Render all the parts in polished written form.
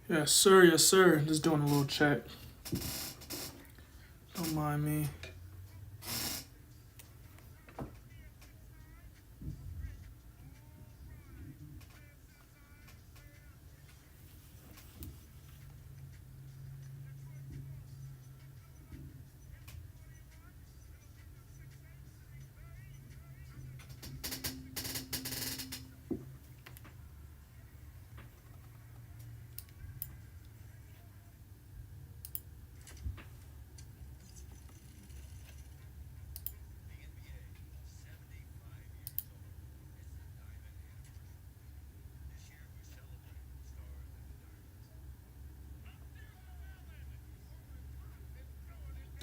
Yes, sir. Yes, sir. Just doing a little check. Don't mind me.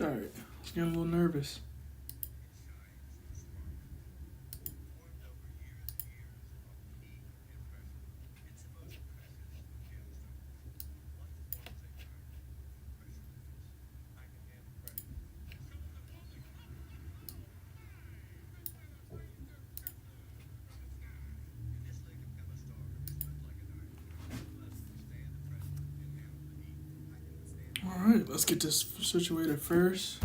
All right. Just getting a little nervous. All right. Let's get this situated first.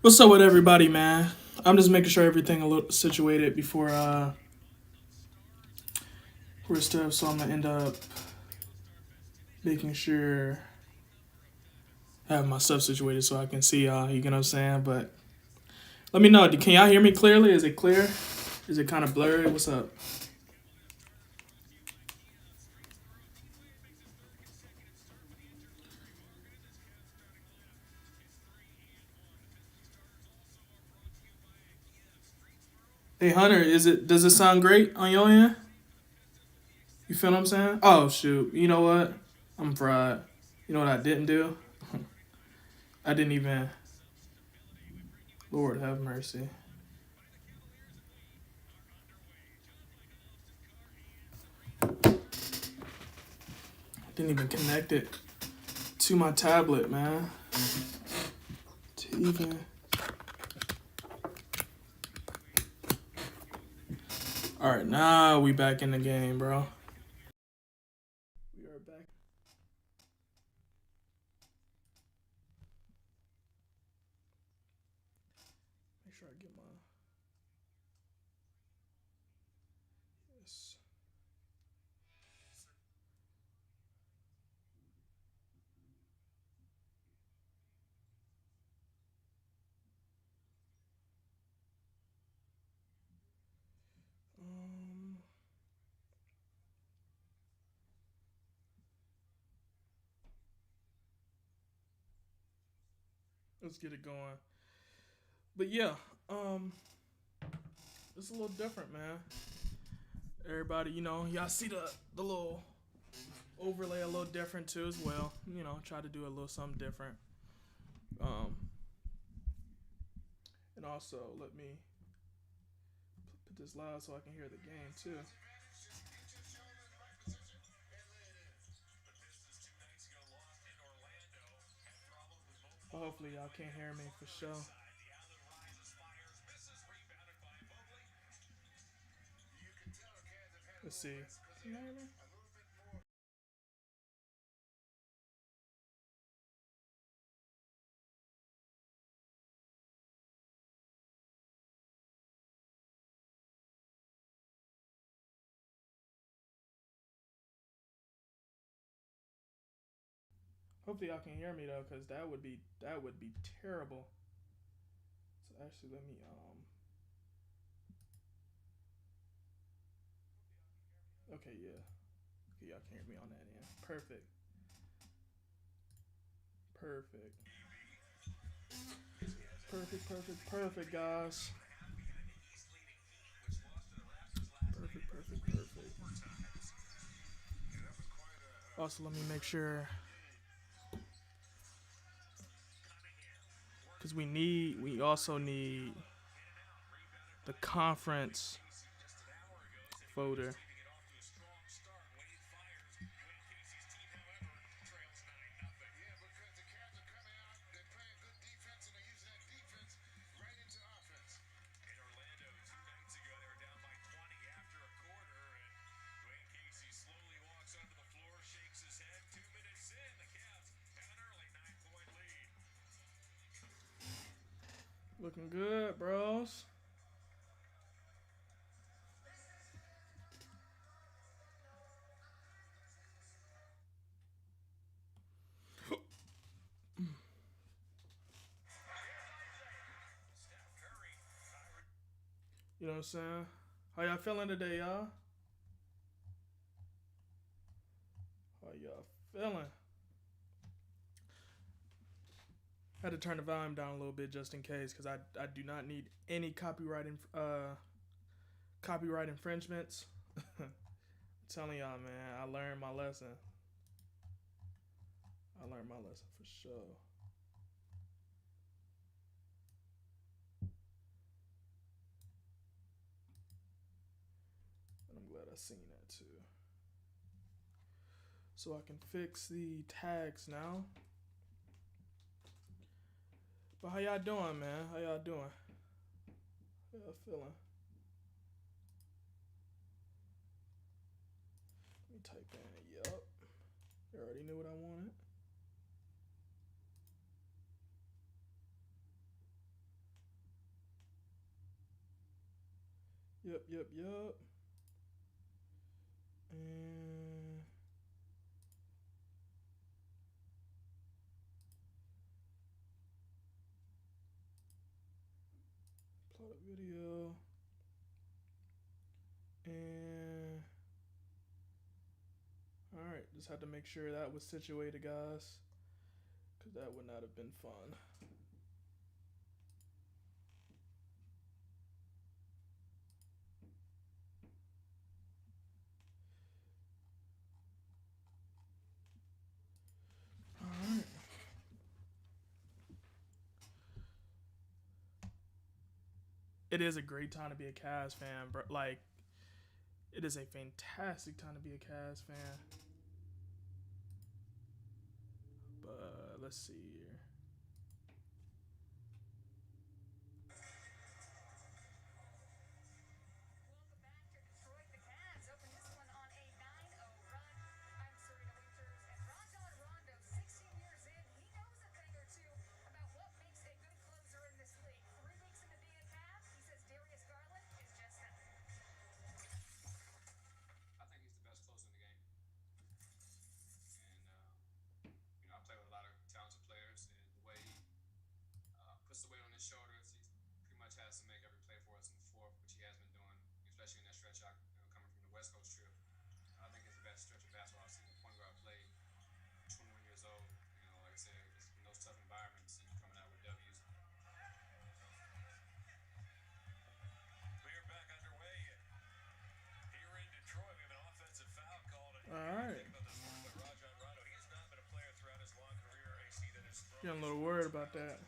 What's up with everybody, man? I'm just making sure everything a little situated before we're stuff. So I'm gonna end up making sure I have my stuff situated so I can see y'all. You know what I'm saying? But let me know. Can y'all hear me clearly? Is it clear? Is it kind of blurry? What's up? Hey Hunter, is it? Does it sound great on your end? You feel what I'm saying? Oh shoot! You know what? I'm fried. You know what I didn't do? I didn't even. Lord have mercy. Didn't even connect it to my tablet, man. To even. All right, now we back in the game, bro. We are back. Make sure I get my. Yes. Um, let's get it going. But yeah, um, it's a little different, man. Everybody, y'all see the little overlay a little different too as well. Try to do a little something different. Um, and also let me put this loud so I can hear the game too. Hopefully y'all can't hear me for sure. Let's see. Can you hear me? Hopefully y'all can hear me though, cause that would be terrible. So actually, let me. Okay, yeah. Okay, y'all can hear me on that end. Perfect. Perfect. Perfect, guys. Perfect. Also, let me make sure, because we also need the conference folder. Looking good, bros. You know what I'm saying? How y'all feeling today, y'all? How y'all feeling? Had to turn the volume down a little bit just in case, because I do not need any copyright infringements. I'm telling y'all, man, I learned my lesson. For sure. And I'm glad I seen that too. So I can fix the tags now. But how y'all doing, man? How y'all doing? How y'all feeling? Let me type in, yup. You already knew what I wanted. Yup. And plot a video. And alright, just had to make sure that was situated, guys, because that would not have been fun. Alright. It is a great time to be a Cavs fan, bro. Like, it is a fantastic time to be a Cavs fan. But let's see here. Alright. Getting a little worried about that.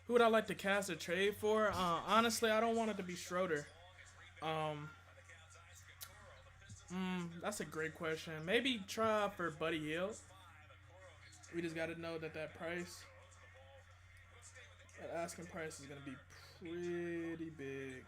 Who would I like to cast a trade for? Honestly, I don't want it to be Schroeder. That's a great question. Maybe try for Buddy Hield. We just got to know that price, that asking price is going to be pretty big.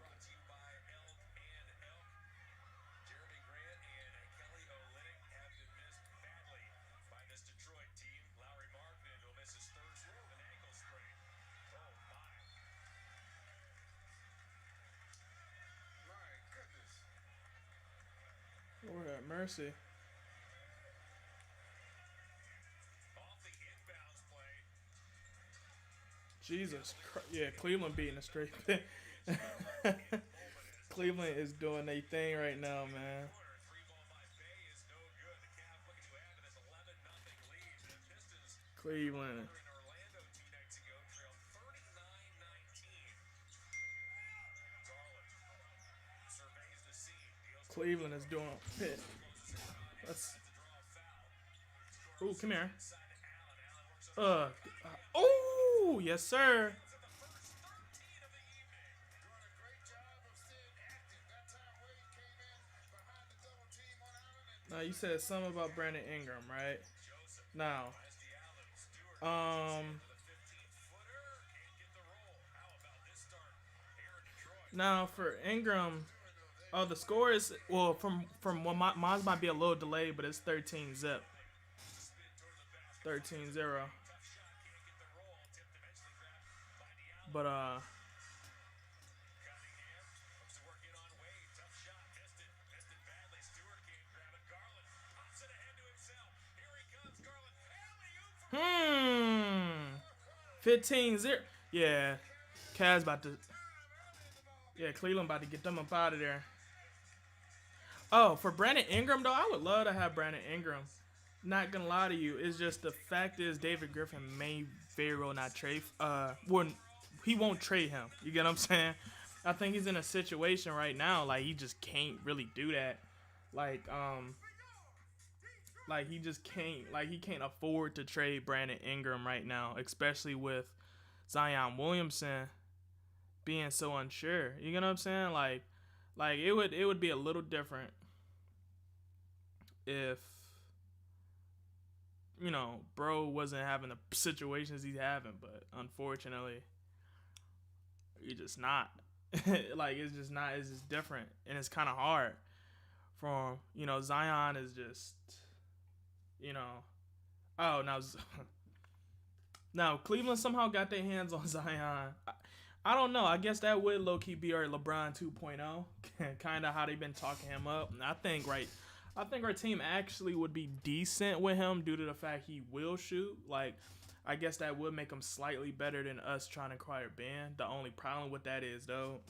Lord have mercy. Jesus Christ. Yeah, Cleveland beating the straight. Cleveland is doing their thing right now, man. Cleveland. Cleveland is doing pit. Let's. Ooh, come here. Oh, yes, sir. Now you said something about Brandon Ingram, right? Now, um, now for Ingram, the score is well from what mine's might be a little delayed, but it's 13 zip, 13-0. But hmm, 15-0. Yeah, Cavs about to. Yeah, Cleveland about to get them up out of there. Oh, for Brandon Ingram though, I would love to have Brandon Ingram. Not gonna lie to you, it's just the fact is David Griffin may very well not trade. Wouldn't he won't trade him. You get what I'm saying? I think he's in a situation right now like he just can't really do that. Like like he just can't like he can't afford to trade Brandon Ingram right now, especially with Zion Williamson being so unsure. You get what I'm saying? Like it would be a little different if bro wasn't having the situations he's having, but unfortunately, he's just not. Like it's just not. It's just different, and it's kind of hard. From Zion is just you know. Oh, now now Cleveland somehow got their hands on Zion. I don't know. I guess that would low key be our LeBron 2.0, kind of how they've been talking him up. And I think our team actually would be decent with him due to the fact he will shoot. Like, I guess that would make him slightly better than us trying to acquire Ben. The only problem with that is though,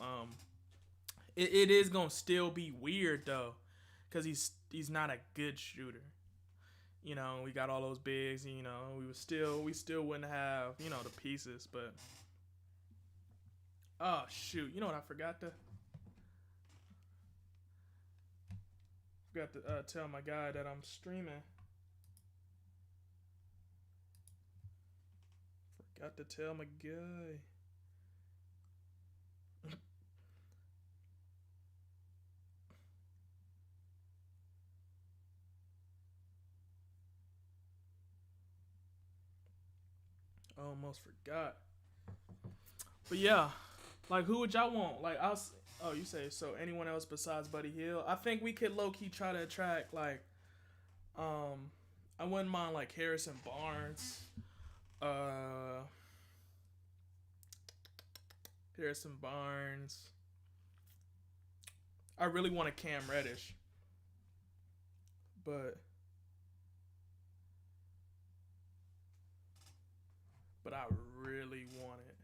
it is gonna still be weird though, cause he's not a good shooter. We got all those bigs. We still wouldn't have the pieces, but oh shoot, you know what I forgot to tell my guy that I'm streaming. Forgot to tell my guy. I almost forgot. But yeah, like who would y'all want? Like I was. Oh, you say so? Anyone else besides Buddy Hield? I think we could low key try to attract like, I wouldn't mind like Harrison Barnes, uh, Harrison Barnes. I really want a Cam Reddish, but I really want it.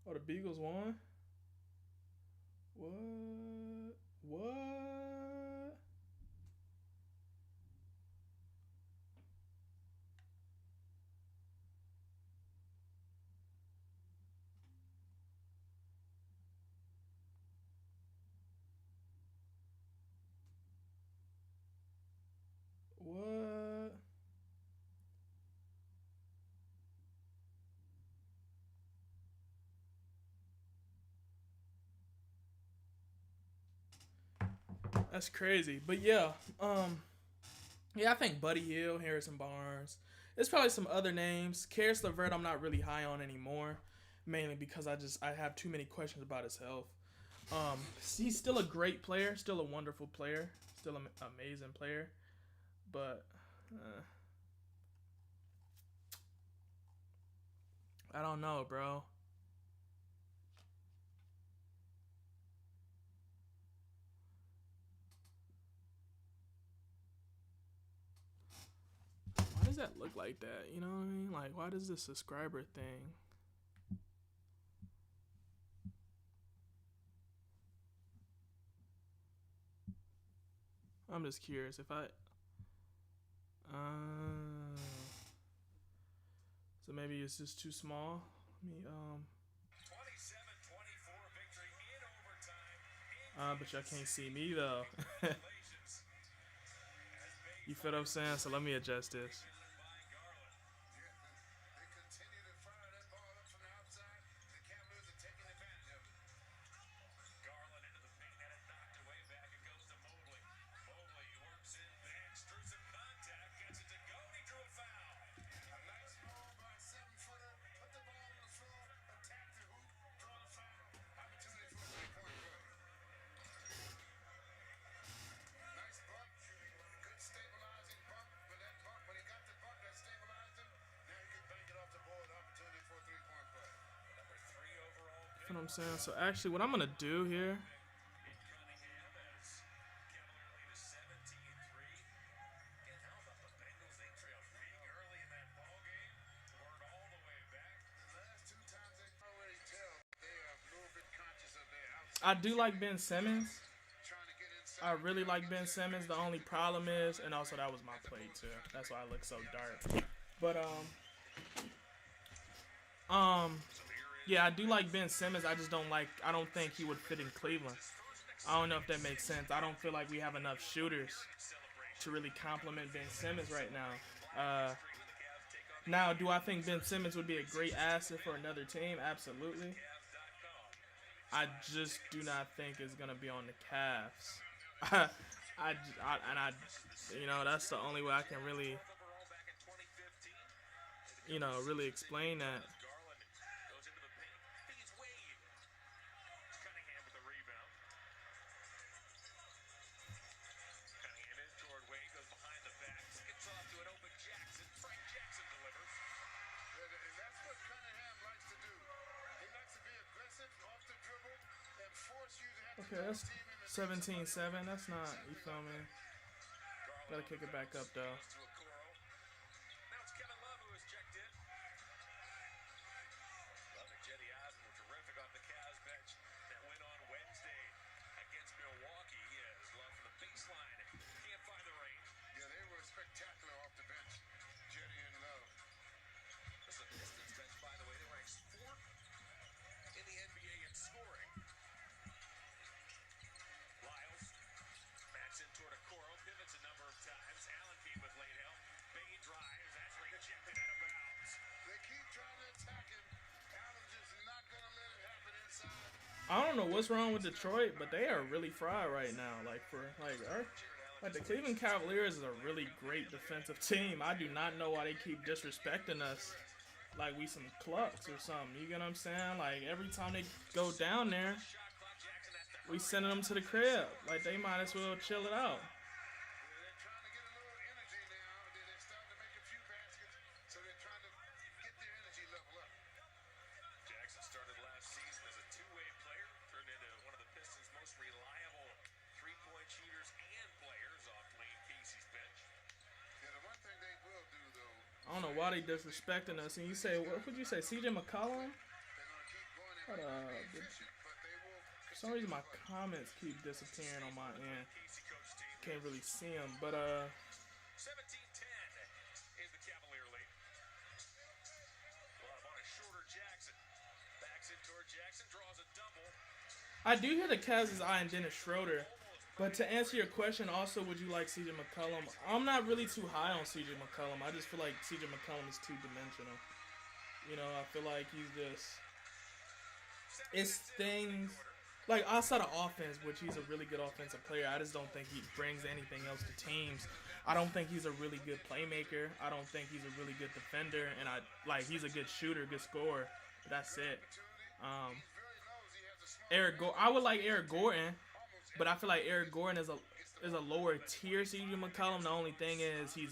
Oh, the Beagles won. What? What? What? That's crazy. But yeah, yeah, I think Buddy Hill, Harrison Barnes. There's probably some other names. Karis LeVert, I'm not really high on anymore, mainly because I have too many questions about his health. He's still a great player, still a wonderful player, still an amazing player, but I don't know, bro. Why does that look like that? You know what I mean? Like, why does the subscriber thing? I'm just curious if I. So maybe it's just too small. Let me 27-24 victory in overtime. But y'all can't see me though. You feel what I'm saying? So let me adjust this. You know what I'm saying? So actually what I'm gonna do here, I do like Ben Simmons. I really like Ben Simmons. The only problem is, and also that was my play too. That's why I look so dark. But yeah, I do like Ben Simmons. I just don't think he would fit in Cleveland. I don't know if that makes sense. I don't feel like we have enough shooters to really complement Ben Simmons right now. Now, do I think Ben Simmons would be a great asset for another team? Absolutely. I just do not think it's gonna be on the Cavs. You know, that's the only way I can really, you know, really explain that. Okay, that's 17-7. That's not, you feel me? Gotta kick it back up, though. Spectacular off the bench, Jetty and Love. This is the Pistons bench, by the way. They ranks 4th in the NBA in scoring. Lyles backs in toward Okoro, pivots a number of times. Allen beat with late help. Bay drives, that's rejected out of bounds. They keep trying to attack him. Allen's just not going to let it happen inside. I don't know what's wrong with Detroit, but they are really fried right now. Like the Cleveland Cavaliers is a really great defensive team. I do not know why they keep disrespecting us like we some clucks or something. You get what I'm saying? Like every time they go down there, we sending them to the crib. Like they might as well chill it out. They're trying to get a little energy now. They're starting to make a few baskets, so they're trying to get their energy level up. Jackson started last season as a two-way player, turned into one of the Pistons' most reliable three-point shooters and players off Lane Casey's bench. Yeah, the one thing they will do, though. I don't know why they disrespecting us. And you say, what would you say, CJ McCollum? They're going to keep going For some reason, my comments keep disappearing on my end. Can't really see them, but 17-10 is the Cavalier lead. On a shorter Jackson. Backs in toward Jackson, draws a double. I do hear the Cavs is eyeing Dennis Schroeder. But to answer your question, also, would you like CJ McCollum? I'm not really too high on CJ McCollum. I just feel like CJ McCollum is two-dimensional. You know, I feel like he's just... It's things... Like, outside of offense, which he's a really good offensive player, I just don't think he brings anything else to teams. I don't think he's a really good playmaker. I don't think he's a really good defender. And, he's a good shooter, good scorer. But that's it. I would like Eric Gordon. But I feel like Eric Gordon is a lower tier CJ McCollum. The only thing is you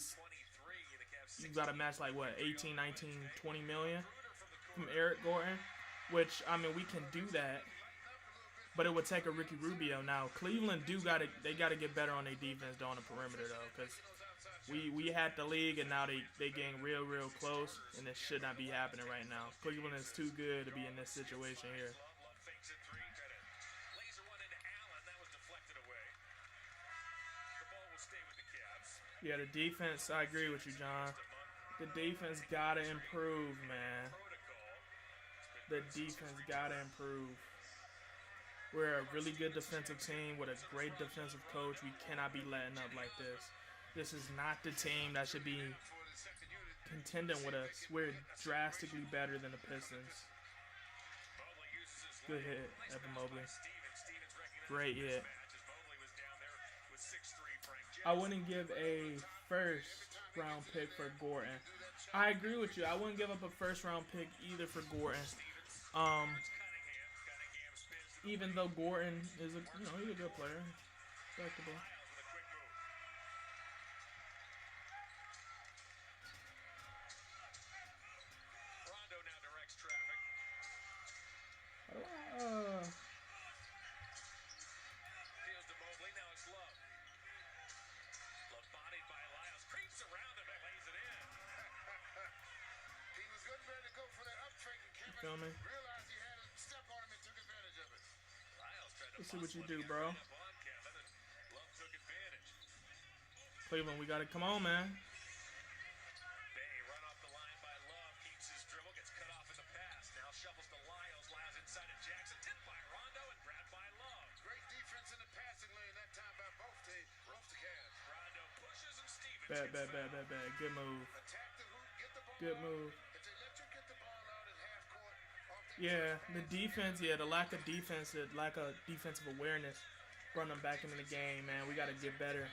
got to match like what 18, 19, 20 million from Eric Gordon, which I mean we can do that. but it would take a Ricky Rubio. Now Cleveland they gotta get better on their defense though on the perimeter though, because we had the league and now they getting real close, and this should not be happening right now. Cleveland is too good to be in this situation here. Yeah, the defense, I agree with you, John. The defense gotta improve, man. The defense gotta improve. We're a really good defensive team with a great defensive coach. We cannot be letting up like this. This is not the team that should be contending with us. We're drastically better than the Pistons. Good hit, Evan Mobley. Great hit. I wouldn't give a first round pick for Gordon. I agree with you. I wouldn't give up a first round pick either for Gordon. Even though Gordon is he's a good player. Respectable. Rondo now directs traffic. Deals to Mobley, now it's Love. Love bodied by Lyles, creeps around him and lays it in. He was good ready to go for that up fake and came Feel me? realized he had a step on him and took advantage of it. Lyles tried to Let's see what you do, bro. Love took advantage. Cleveland, we gotta come on, man. Bay run off the line by Love, keeps his dribble, gets cut off in the pass. Now shuffles to Lyles, Lyles inside of Jackson, tipped by Rondo and grabbed by Love. Great defense in the passing lane that time by both teams. Rough the Cavs. Rondo pushes and Stevens. Bad. Good move. Attack the hoop, get the ball Good out. move. If they let you get the ball out at half court, off the Yeah, the defense, the lack of defense, the lack of defensive awareness brought them back into the game, man. We gotta get better.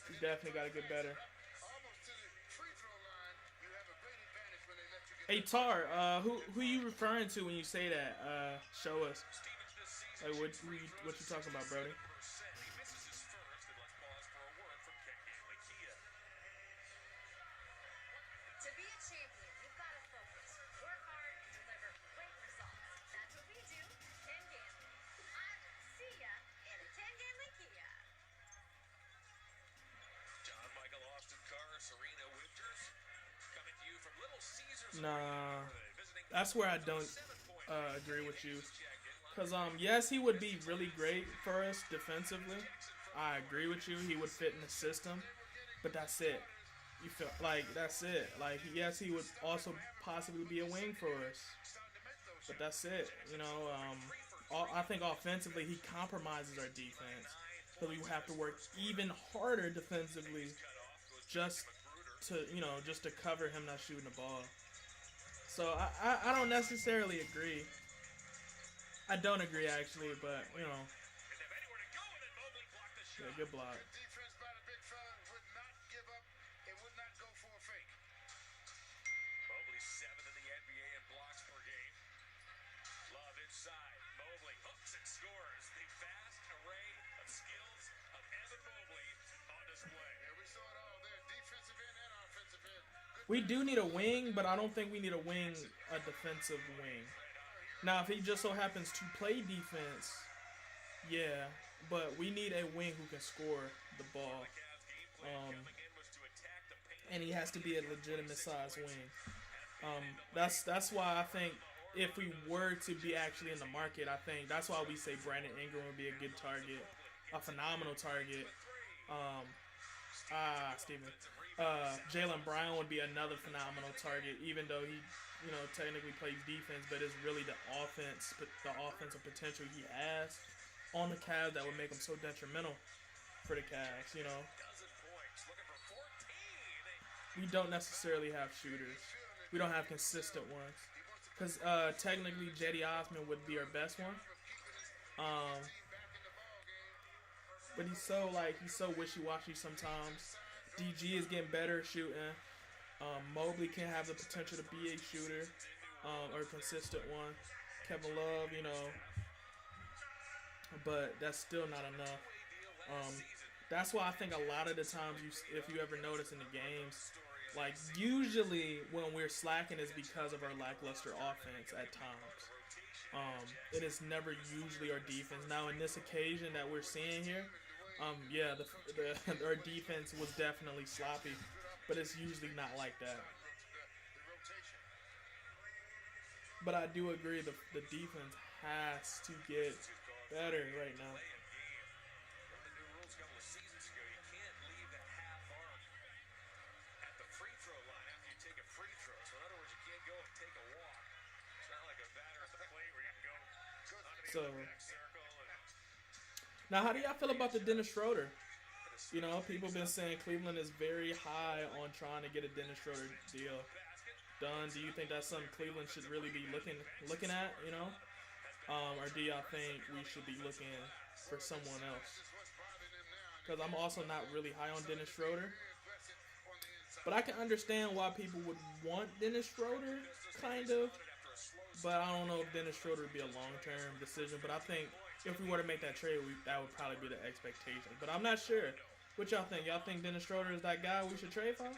We definitely gotta get better. almost to the free throw line, you have a great advantage when they let you get Hey Tar, who you referring to when you say that? Show us. Stevens this season. Like what you talking about, Brody? He misses his first, and let's pause for a word from Ken Gamble. To be a champion, you've got to focus, work hard, and deliver great results. That's what we do, Ken Gamble. See ya in a Ken Gamble Kia. John Michael Austin Carr, Serena Winters, coming to you from Little Caesars. Nah, Visiting that's where I don't agree with you. Cause yes, he would be really great for us defensively. I agree with you. He would fit in the system, but that's it. You feel like that's it. Like yes, he would also possibly be a wing for us, but that's it. I think offensively he compromises our defense, so we have to work even harder defensively just to cover him not shooting the ball. So I don't necessarily agree. I don't agree actually, but yeah, good block. Defense by the big fella would not give up and would not go for a fake. Mobley 7th in the NBA in blocks per game. Love inside. Mobley hooks and scores. The vast array of skills of Evan Mobley on display. Yeah, we saw it all there. Defensive end and offensive end. We do need a wing, but I don't think we need a defensive wing. Now, if he just so happens to play defense, yeah, but we need a wing who can score the ball. And he has to be a legitimate size wing. That's why I think if we were to be actually in the market, I think that's why we say Brandon Ingram would be a good target, a phenomenal target. Jaylen Brown would be another phenomenal target, even though he, technically plays defense, but it's really the offensive potential he has on the Cavs that would make him so detrimental for the Cavs. We don't necessarily have shooters. We don't have consistent ones. Because technically Jetty Osman would be our best one. But he's so wishy-washy sometimes. DG is getting better at shooting. Mobley can have the potential to be a shooter or a consistent one. Kevin Love, but that's still not enough. That's why I think a lot of the times, if you ever notice in the games, like usually when we're slacking is because of our lackluster offense at times. It is never usually our defense. Now, in this occasion that we're seeing here, yeah, our defense was definitely sloppy, but it's usually not like that. But I do agree the defense has to get better right now. So, now how do y'all feel about the Dennis Schroeder? You know, people have been saying Cleveland is very high on trying to get a Dennis Schroeder deal done. Do you think that's something Cleveland should really be looking at, you know? Or do y'all think we should be looking for someone else? Because I'm also not really high on Dennis Schroeder. But I can understand why people would want Dennis Schroeder, kind of. But I don't know if Dennis Schroeder would be a long-term decision. But I think if we were to make that trade, that would probably be the expectation. But I'm not sure. What y'all think? Y'all think Dennis Schroeder is that guy we should trade for?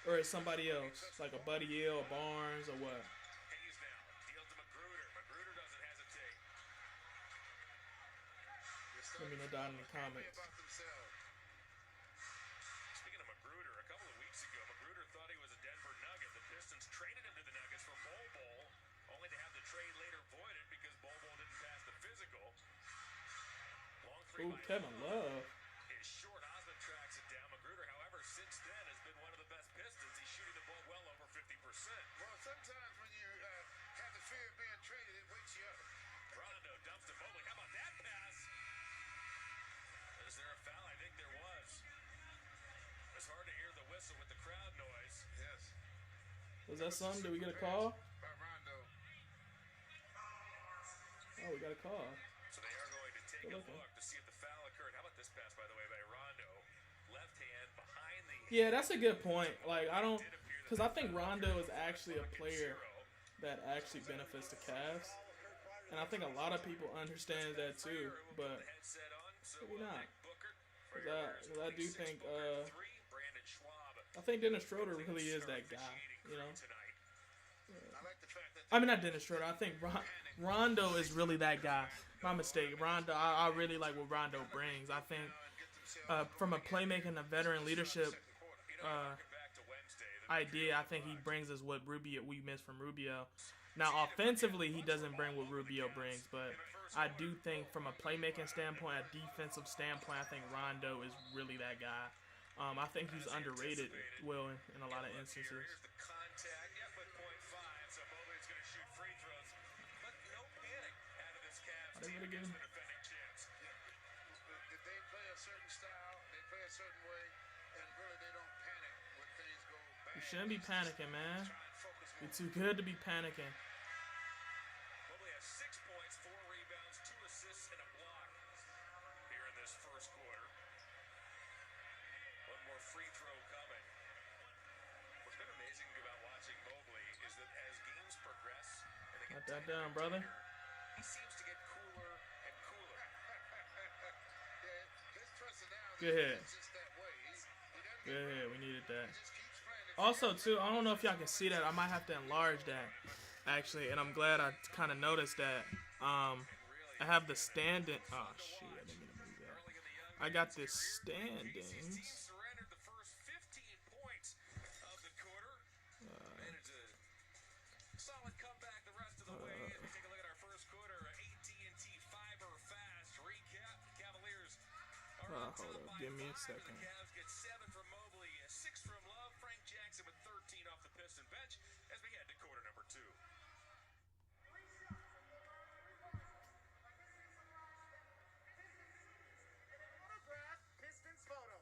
Or is somebody else? Like a Buddy Hield, or Barnes, or what? Let me know down in the comments. Speaking of Magruder, a couple of weeks ago, Magruder thought he was a Denver Nugget. The Pistons traded him to the Nuggets for Bol, only to have the trade later voided because Bol didn't pass the physical. Long three by Kevin Love. His short Osmond tracks it down. Magruder, however, since then has been one of the best Pistons. He's shooting the ball well over 50%. Well, sometimes when you have the fear of being traded, it wakes you up. Rondo dumps to Mobley. How about that pass? Is there a foul? I think there was. It's hard to hear the whistle with the crowd noise. Yes. Was that something? Did we get a call? By Rondo. Oh, we got a call. So they are going to take a look to see if the foul occurred. How about this pass, by the way, by Rondo? Left hand behind the... Yeah, that's a good point. Like, I don't... Because I think Rondo is actually a player that actually benefits the Cavs. And I think a lot of people understand that too. But maybe not. Because I do think... I think Dennis Schroeder really is that guy, you know? I mean, not Dennis Schroeder. I think Rondo is really that guy. My mistake. Rondo, I really like what Rondo brings. I think from a playmaking and a veteran leadership idea, I think he brings us what we miss from Rubio. Now, offensively, he doesn't bring what Rubio brings, but I do think from a playmaking standpoint, a defensive standpoint, I think Rondo is really that guy. I think he's underrated, Will, in a lot of instances. Are they really good? If they play a certain style, they play a certain way, and really they don't panic when things go bad. We shouldn't be panicking, man. We're too good to be panicking. Mobley has 6 points, 4 rebounds, 2 assists, and a block here in this first quarter. One more free throw coming. What's been amazing about watching Mobley is that as games progress, and they get Got that down, brother. he seems to get cooler and cooler. His personality Good hit. is just that way. He doesn't get Good hit. We needed that. just keeps playing. Also, too, I don't know if y'all can see that. I might have to enlarge that, actually. And I'm glad I kind of noticed that. I have the standing. Oh, shit. I didn't mean to move that. I got this standings. Surrendered the first 15 points of the quarter. Managed a solid comeback the rest of the way. As we take a look at our first quarter, AT&T Fiber Fast recap. Cavaliers are on top Hold up. by Give me a 5. second. The Cavs get 7 from Mobley, 6 from Love. Frank Jackson with 13 off the Piston bench as we head to quarter number 2. Photograph Pistons photo.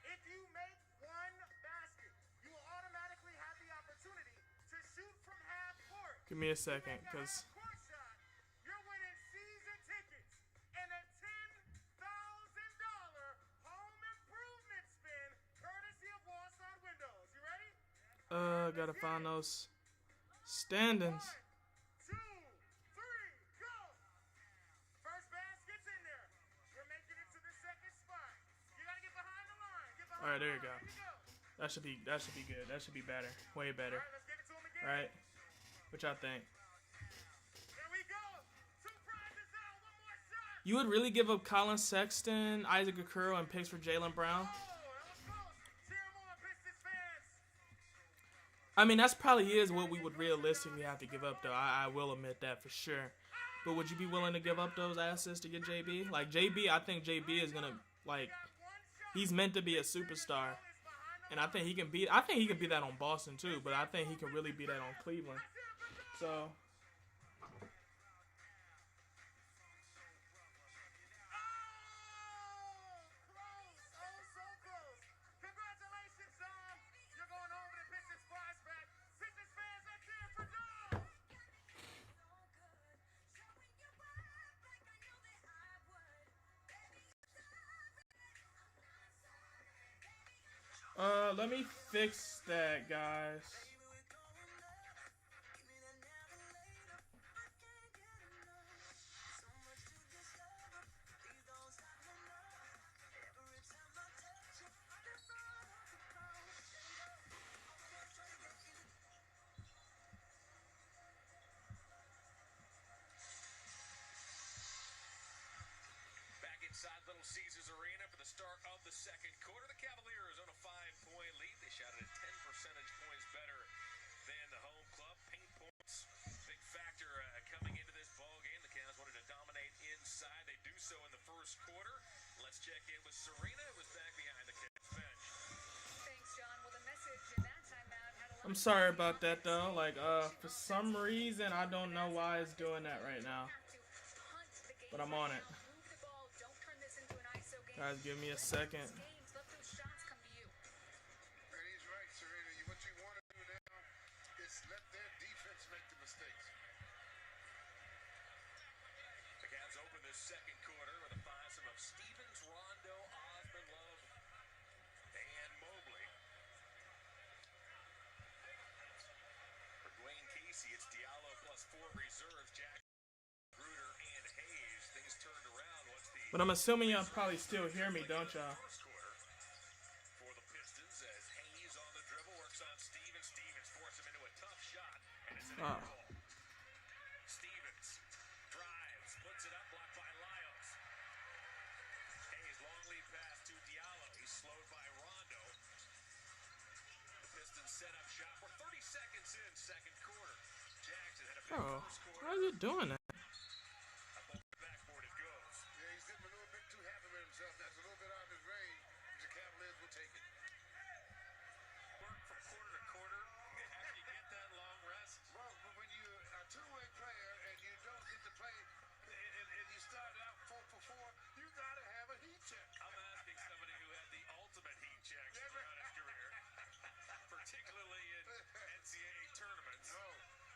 If you make one basket, you will automatically have the opportunity to shoot from half court. Give me a second, Make a because half-court shot, you're winning season tickets and a $10,000 home improvement spin courtesy of Wallside Windows. You ready? gotta find those standings. 1, 2, 3, go! First basket's in there. We're making it to the second spot. You gotta get behind the line. Get behind All right, there the you go. line. Here we go. That should be good. That should be better. Way better. All right, let's give it to him again. All right. What y'all think? Here we You would really give up Colin Sexton, Isaac Okoro, and picks for Jaylen Brown? I mean, that's probably is what we would realistically have to give up, though. I will admit that for sure. But would you be willing to give up those assets to get JB? Like, JB, I think JB is going to, like, he's meant to be a superstar. And I think he can be that on Boston, too. But I think he can really be that on Cleveland. So... let me fix that, guys. Inside Little Caesars Arena for the start of the second quarter. The Cavaliers on a 5-point lead. They shot it at 10 percentage points better than the home club. Paint points, big factor coming into this ball game. The Cavs wanted to dominate inside. They do so in the first quarter. Let's check in with Serena, who was back behind the Cavs bench. Thanks, John. Well, the message in that timeout had a lot I'm sorry about that, though. Like, for some reason, I don't know why it's doing that right now. But I'm on it. Guys, give me a second. And he's right, Serena. What you want to do now is let their defense make the mistakes. The Cavs open this second quarter with a foursome of Stevens, Rondo, Altman, Love, and Mobley. For Dwayne Casey, it's Diallo plus 4 reserves. Jack, Gruder, and Hayes. Things turned around once the... But I'm assuming y'all probably still hear me, don't y'all? For the Pistons, as Hayes on the dribble works on Stevens. Stevens forces him into a tough shot, and it's an air ball. Stevens drives, puts it up, blocked by Lyles. Hayes long lead pass to Diallo. He's slowed by Rondo. The Pistons set up shot. We're 30 seconds in second quarter. Jackson had a big first quarter. Why is it doing that? That's a little bit out of his range. The Cavaliers will take it. Work from quarter to quarter. How do you get that long rest? Well, when you're a two-way player and you don't get to play and you start out 4 for 4, you got to have a heat check. I'm asking somebody who had the ultimate heat check throughout his career, particularly in NCAA tournaments. No.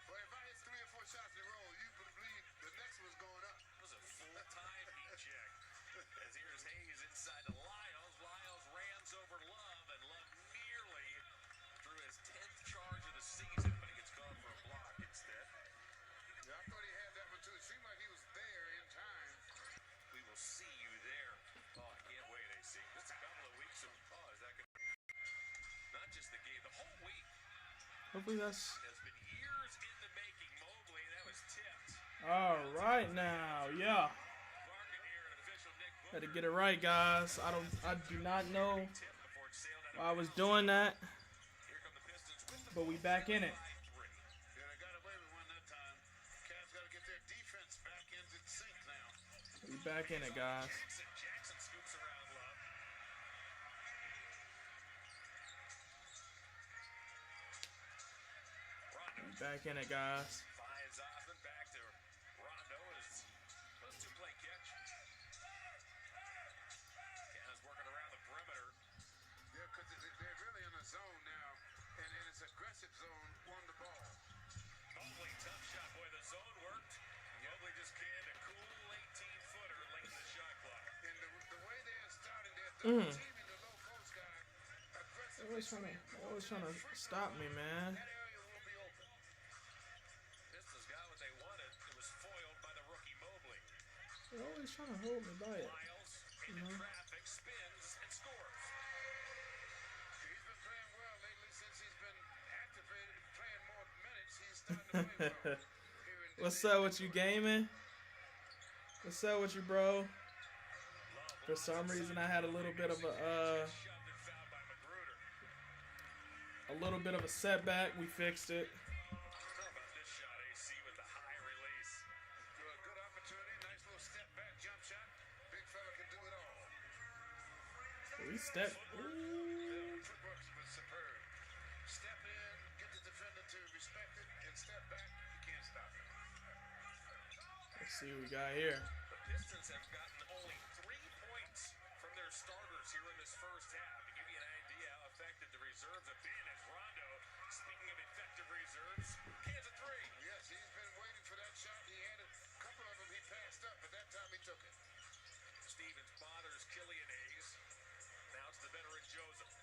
Well, if I hit 3 or 4 shots in a row, you believe the next one's going up. It was a full-time heat check. As here's Hayes inside to Lyles. Lyles rams over Love, and Love nearly drew his 10th charge of the season, but he gets called for a block instead. Yeah, I thought he had that one too. It seemed like he was there in time. We will see you there. Oh, I can't wait, AC. Just a couple of weeks of, is that going to be not just the game, the whole week. Hopefully that's... It has been years in the making. Mobley, that was tipped. All right now, yeah. Had to get it right, guys. I do not know why I was doing that, but we back in it. Yeah, they got away with one that time. Cavs got to get their defense back into sync now. We back in it, guys. Jackson scoops around Love. We back in it, guys. Finds Osmond back to Rondo. Is supposed to play catch. Cavs working around the perimeter. Yeah, because they're really in a zone now, and it's aggressive zone on the ball. Mobley, tough shot. Boy, the zone worked. Mobley just canned a cool 18-footer late in the shot clock. And the way they are starting, they're double teaming the low post guy. Aggressive. They're always trying to stop me, man. That area will be open. Pistons got what they wanted. It was foiled by the rookie Mobley. They're always trying to hold me by it. Lyles into traffic, spins, and scores. He's been playing well lately since he's been activated, playing more minutes. He's starting to play well. What's up with you, gaming? What's up with you, bro? For some reason, I had a little bit of a setback. We fixed it. How about this shot, AC, with the high release? Good opportunity. Nice little step back jump shot. Big fella can do it all. We step. Footwork was superb. Step in, get the defender to respect it, and step back. You can't stop it. Let's see what we got here. The Pistons have gotten only 3 points from their starters here in this first half. To give you an idea how effective the reserves have been, as Rondo, speaking of effective reserves, cans a 3. Yes, he's been waiting for that shot. He had a couple of them he passed up, but that time he took it. Stevens bothers Killian Hayes. Now it's the veteran Joseph.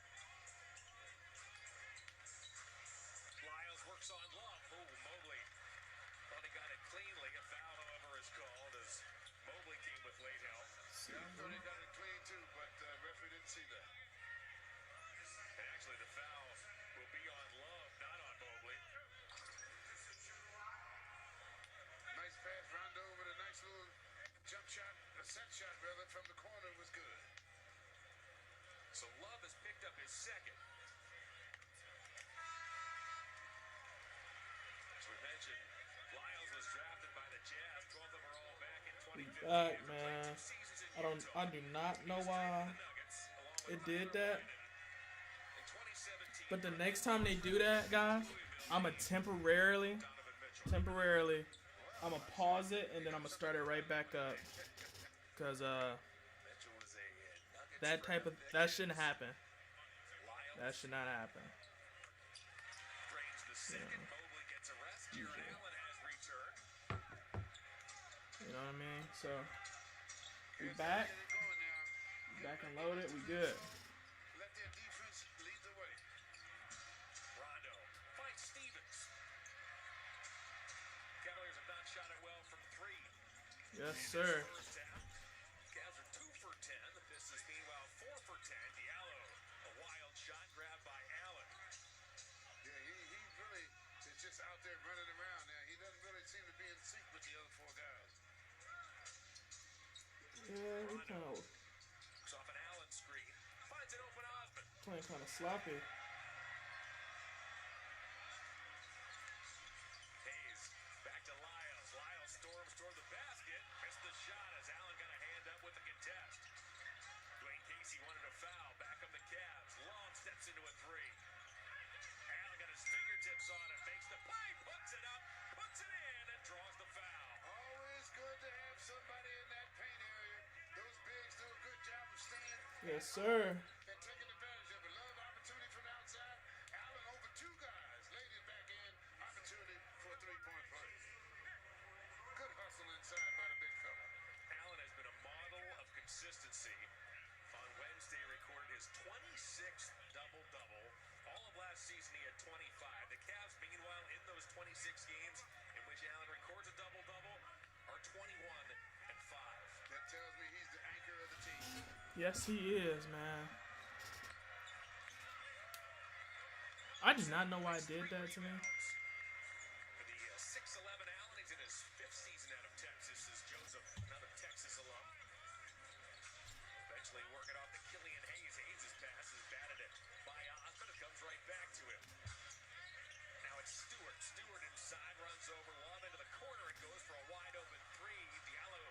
Lyles works on Love. Oh, Mobley thought he got it cleanly. A foul, however, is called as Mobley came with late help. Yeah, I thought he got it clean too, but referee didn't see that. And actually, the foul will be on Love, not on Mobley. Nice pass, Rondo with a nice little jump shot, a set shot rather, from the corner was good. So Love has picked up his second. As we mentioned, Lyles was drafted by the Jazz, 12th overall back in 2015. Back, man. I do not know why it did that. But the next time they do that, guys, I'ma temporarily, I'ma pause it and then I'ma start it right back up. Cause that shouldn't happen. That should not happen. Drains the second. Mobley gets a rest. Jared Allen has returned. You know what I mean? So we back and loaded. We good. Let their defense lead the way. Rondo finds Stevens. Cavaliers have not shot it well from 3. Yes, sir. First half, Cavs are 2 for 10. The Pistons, meanwhile, 4 for 10. Diallo, a wild shot grabbed by Allen. Yeah, he really is just out there running around now. He doesn't really seem to be in sync with the other 4 guys. Yeah, we kind of Looks off an Allen screen. Finds an open Osman. playing kind of sloppy. Hayes back to Lyles. Lyles storms toward the basket. Missed the shot as Allen got a hand up with the contest. Dwayne Casey wanted a foul. Back up the Cavs. Long steps into a 3. Allen got his fingertips on it. Makes the play. Puts it up. Puts it in and draws the foul. Always good to have somebody in that paint area. Those bigs do a good job of staying Yes, sir. and taking advantage of it. Love opportunity from the outside. Allen over 2 guys. Laid it back in. Opportunity for a 3-point play. Good hustle inside by the big fella. Allen has been a model of consistency. On Wednesday, recorded his 26th double-double. All of last season, he had 25. The Cavs, meanwhile, in those 26 games in which Allen records a double-double, are 21-5. That tells me he's the anchor of the team. Yes, he is, man. I did not know why I did that to me. The 6'11 Allen, he's in his 5th season out of Texas, is Joseph, another Texas alum. Eventually working off the Killian Hayes. Hayes' pass is batted it by Osman. It comes right back to him. Now it's Stewart. Stewart inside, runs over, Love into the corner, and goes for a wide open 3. Diallo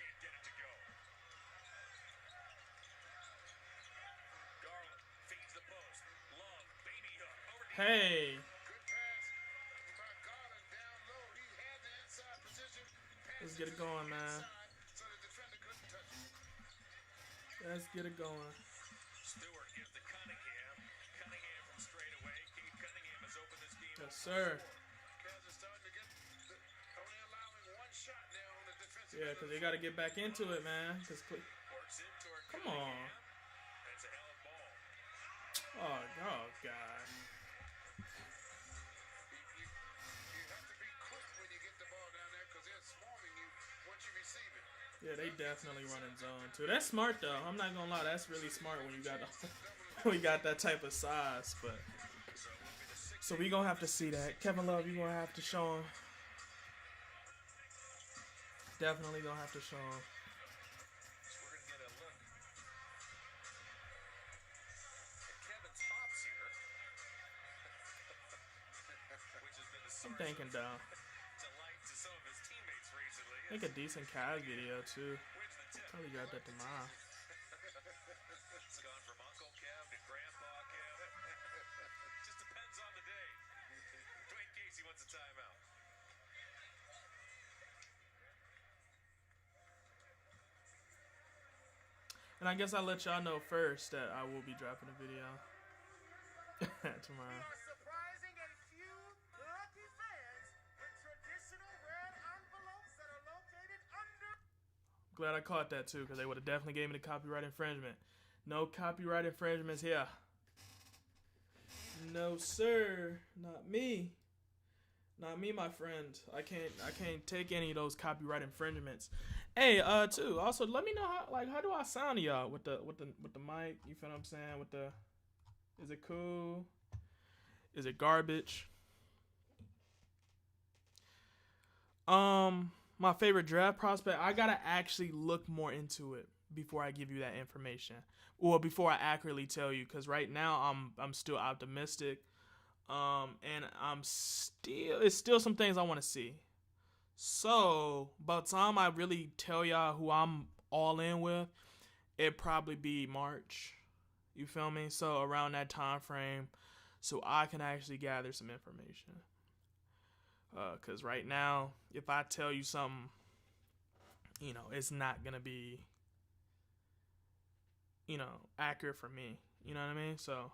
can't get it to go. Garland feeds the post. Love, baby hook, over to Hey, Good pass by Garland down low. He had the inside position. let's get it going, man. So the defender couldn't touch it. Let's get it going. Stewart gives to Cunningham. Cunningham from straight away. Cade Cunningham has opened this game. Yes, sir. Cavs are starting to get only allowing 1 shot now on the defensive. Yeah, because they got to get back into it, man. Cause Works in toward Come Cunningham. on. That's a hell of a ball. oh God. You have to be quick when you get the ball down there because they're swarming you once you receive it. Yeah, they definitely running zone too. That's smart though. I'm not gonna lie, that's really smart when you got we got that type of size. But so we gonna have to see that. Kevin Love, you gonna have to show him. Definitely gonna have to show him. So we're gonna get a look at Kevin's hops here, which has been a I'm source thinking of down. delight to some of his teammates recently. Make a decent Cavs video too. Wins the tip. Probably got that tomorrow. It's gone from Uncle Kev to Grandpa Kev. Just depends on the day. Dwayne Casey wants a timeout. And I guess I'll let y'all know first that I will be dropping a video tomorrow. We are surprising a few lucky fans with traditional red envelopes that are located under. Glad I caught that too, because they would have definitely gave me the copyright infringement. No copyright infringements here. No sir, not me. Not me, my friend. I can't take any of those copyright infringements. Hey, too. Also, let me know how do I sound to y'all with the mic? You feel what I'm saying? With the, is it cool? Is it garbage? My favorite draft prospect. I gotta actually look more into it before I give you that information, or before I accurately tell you. Because right now I'm still optimistic. And it's still some things I want to see. So by the time I really tell y'all who I'm all in with, it'd probably be March. You feel me? So around that time frame, so I can actually gather some information. Cause right now, if I tell you something, it's not gonna be, accurate for me. You know what I mean? So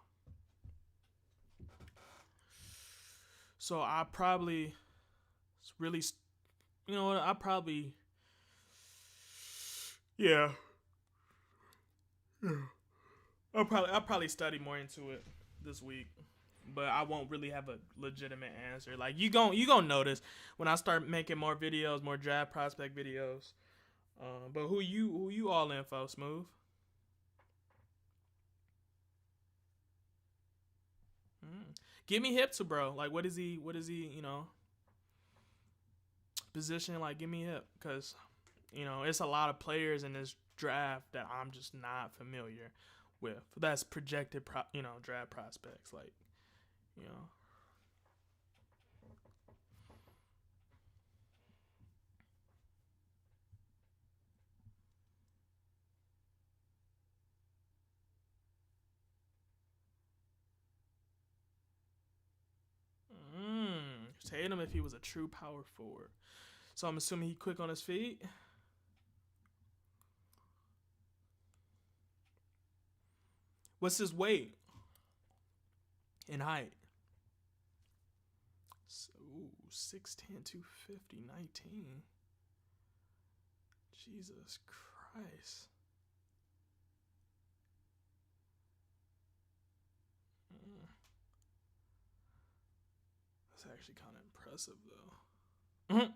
I probably really, I probably, yeah. I'll probably study more into it this week, but I won't really have a legitimate answer. Like you gonna notice when I start making more videos, more draft prospect videos. But who you all in for, Smooth? Give me hip to bro. Like what is he, position? Like give me hip. Cause, it's a lot of players in this draft that I'm just not familiar with. That's projected draft prospects. Like, Tatum if he was a true power forward. So I'm assuming he quick on his feet. What's his weight and height? So, 6'10", 250, 19. Jesus Christ. That's actually kind of impressive, though.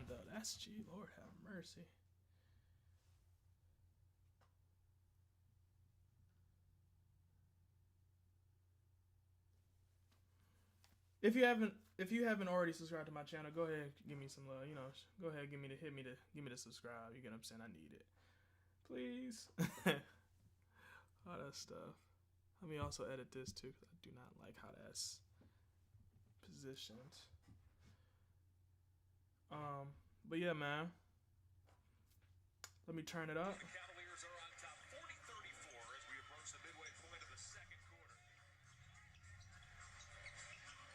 Though. That's gee, Lord have mercy. If you haven't already subscribed to my channel, go ahead and give me some love. Go ahead, give me the subscribe. You get what I'm saying? I need it, please. All that stuff. Let me also edit this too, because I do not like how that's positioned. But yeah, man. Let me turn it up. The Cavaliers are on top 40-34 as we approach the midway point of the second quarter.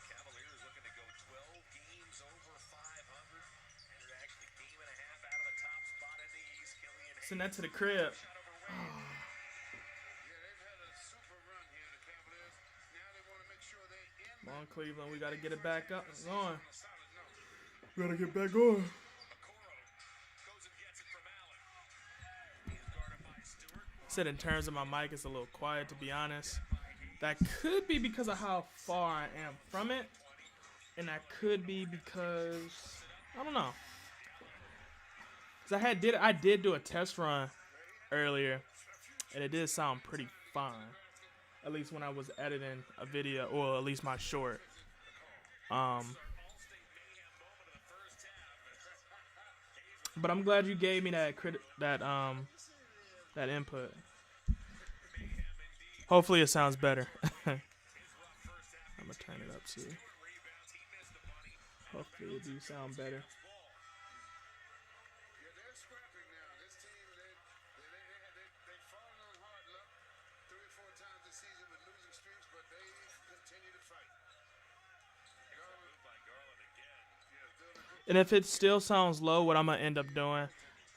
Cavaliers looking to go 12 games over 500. And they're actually a game and a half out of the top spot in the East. Send that to the crib. Yeah, they've had a super run here, the Cavaliers. Now they want to make sure they end. Come on, Cleveland. We got to get it back up and going. On a solid note. We got to get back on. Okoro goes and gets it from Allen. He is guarded Said in terms of my mic, it's a little quiet, to be honest. That could be because of how far I am from it, and that could be because I don't know. Cause I did do a test run earlier, and it did sound pretty fine. At least when I was editing a video, or at least my short. But I'm glad you gave me that that input. Hopefully it sounds better. I'm gonna turn it up too. Hopefully it do sound better. Yeah, they're scrapping now. This team, they've fallen on hard luck 3 or 4 times this season with losing streaks, but they continue to fight. And if it still sounds low, what I'm gonna end up doing,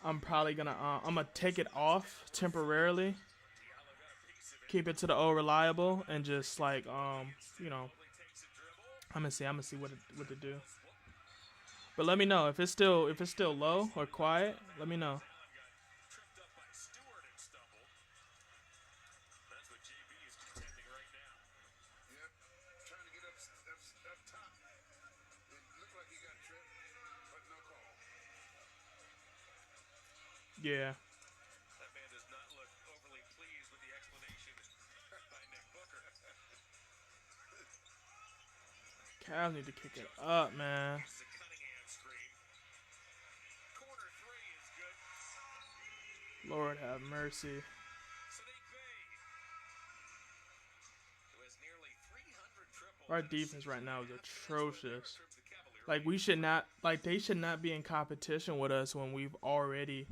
I'm probably gonna I'm gonna take it off temporarily, keep it to the old reliable, and just like you know, I'm gonna see what to do. But let me know if it's still low or quiet. Let me know. Yep, trying to get up top. It looked like he got tripped, but no call. Yeah. That man does not look overly pleased with the explanation by Nick Booker. Cavs need to kick it up, man. It's a Cunningham screen. Corner 3 is good. Lord have mercy. Sadiq Bey, who has nearly 300 triples. Our defense right now is atrocious. Like they should not be in competition with us when we've already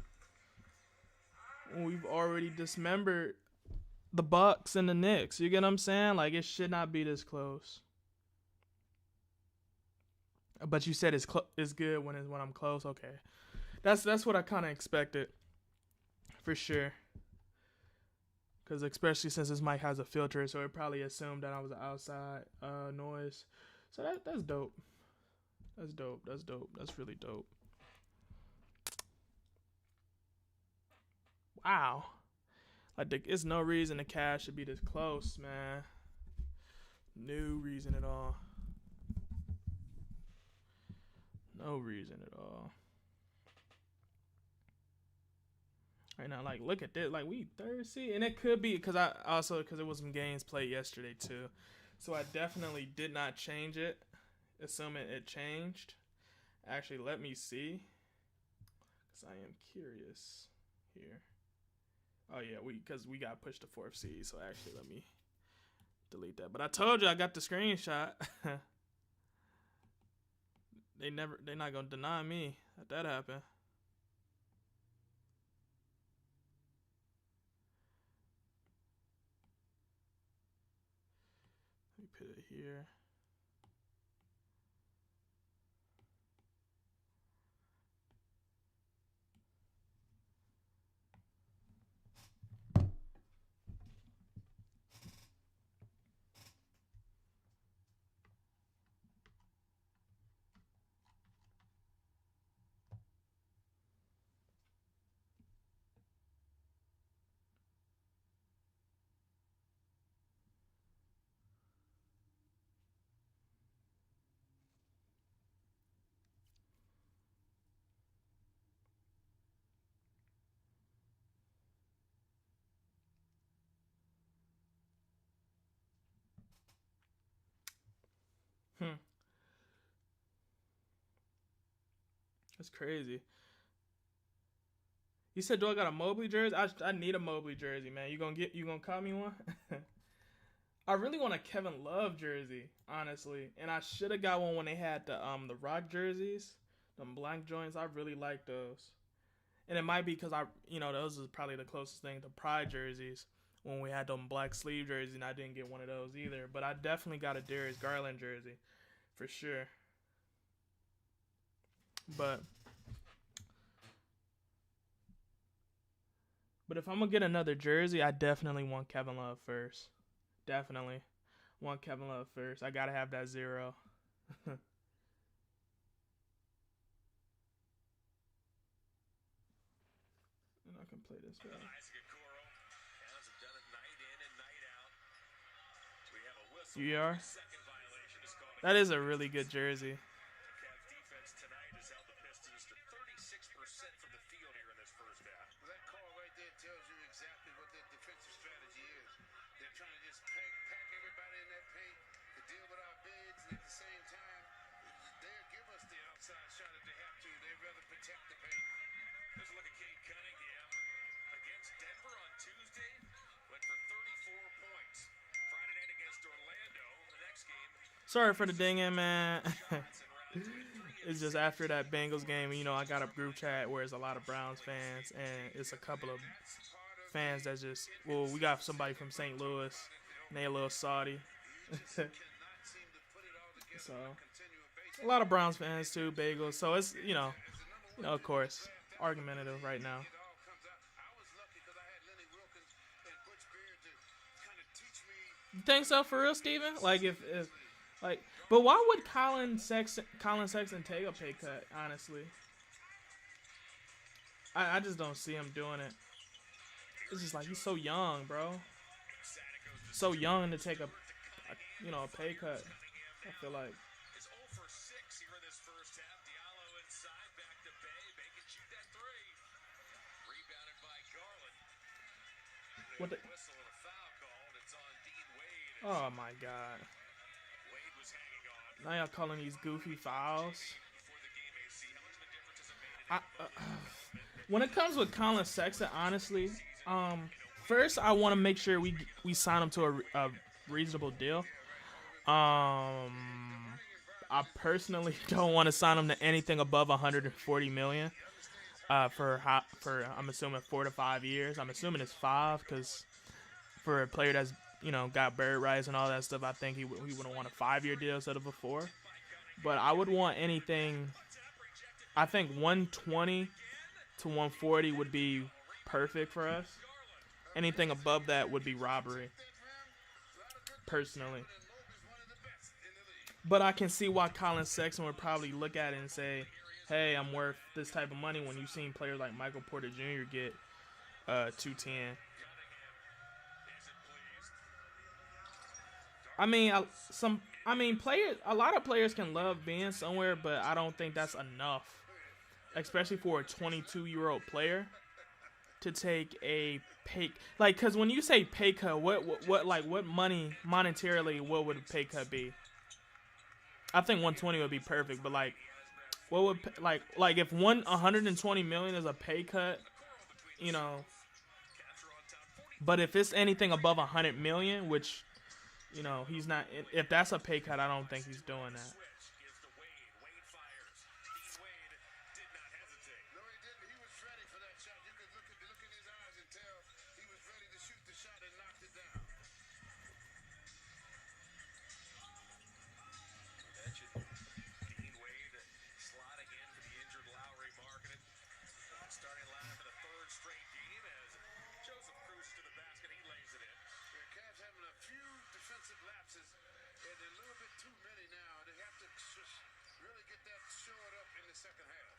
dismembered the Bucks and the Knicks. You get what I'm saying? Like it should not be this close. But you said it's good when I'm close. Okay, that's what I kind of expected, for sure. Because especially since this mic has a filter, so it probably assumed that I was an outside noise. So that's dope. That's dope. That's dope. That's really dope. Wow. Like it's no reason the Cavs should be this close, man. No reason at all. No reason at all. Right now, like, look at this. Like, we third seed. And it could be because it was some games played yesterday, too. So I definitely did not change it, assuming it changed. Actually, let me see. Because I am curious here. Oh, yeah, because we got pushed to 4th seed. So actually, let me delete that. But I told you I got the screenshot. They're not gonna deny me that happened. Let me put it here. That's crazy. You said, do I got a Mobley jersey? I need a Mobley jersey, man. You gonna call me one? I really want a Kevin Love jersey, honestly. And I should have got one when they had the Rock jerseys, them blank joints. I really like those. And it might be because those is probably the closest thing to Pride jerseys when we had them black sleeve jerseys, and I didn't get one of those either. But I definitely got a Darius Garland jersey, for sure. But if I'm going to get another jersey, I definitely want Kevin Love first. Definitely want Kevin Love first. I got to have that 0. And I can play this guy. You are? That is a really good jersey. Cavs defense tonight has held the Pistons to 36% from the field here in this first half. Well, that call right there tells you exactly what their defensive strategy is. They're trying to just pack everybody in that paint to deal with our bigs, and at the same time, they'll give us the outside shot if they have to. They'd rather protect the paint. There's a look at Cade Cunningham against Denver on Tuesday. Went for 34 points. Friday night against Orlando. The next game. Sorry for the dinging, man. It's just after that Bengals game, you know, I got a group chat where it's a lot of Browns fans, and it's a couple of fans that just, well, we got somebody from St. Louis, and they a little salty. So, a lot of Browns fans too, Bagels. So it's, you know, of course, argumentative right now. You think so for real, Steven? Like if like, but why would Colin Sexton take a pay cut? Honestly, I just don't see him doing it. It's just like he's so young, bro. So young to take a pay cut. I feel like. Is 0 for 6 here in this first half. Diallo inside, back to Bay. Bay can shoot that three. Rebounded by Garland. What the? Whistle and a foul called. It's on Dean Wade. Oh my God. Wade was hanging on. Now y'all calling these goofy fouls. Before the game, AC. How much of a difference has it made? When it comes with Colin Sexton, honestly, first I want to make sure we sign him to a reasonable deal. I personally don't want to sign him to anything above $140 million. For I'm assuming 4 to 5 years. I'm assuming it's 5 because for a player that's got bird rights and all that stuff, I think he wouldn't want a 5-year deal instead of a 4. But I would want anything. I think 120 to 140 would be perfect for us. Anything above that would be robbery, personally. But I can see why Colin Sexton would probably look at it and say, hey, I'm worth this type of money when you've seen players like Michael Porter Jr. get $210. A lot of players can love being somewhere, but I don't think that's enough, especially for a 22-year-old player to take a pay. Like, because when you say pay cut, what money monetarily, what would a pay cut be? I think 120 would be perfect, but like, what would like if 120 million is a pay cut, but if it's anything above 100 million, which he's not. If that's a pay cut, I don't think he's doing that. Starting line for the third straight game as Joseph cruises to the basket. He lays it in. The Cavs having a few defensive lapses, and a little bit too many now. They have to really get that shored up in the second half.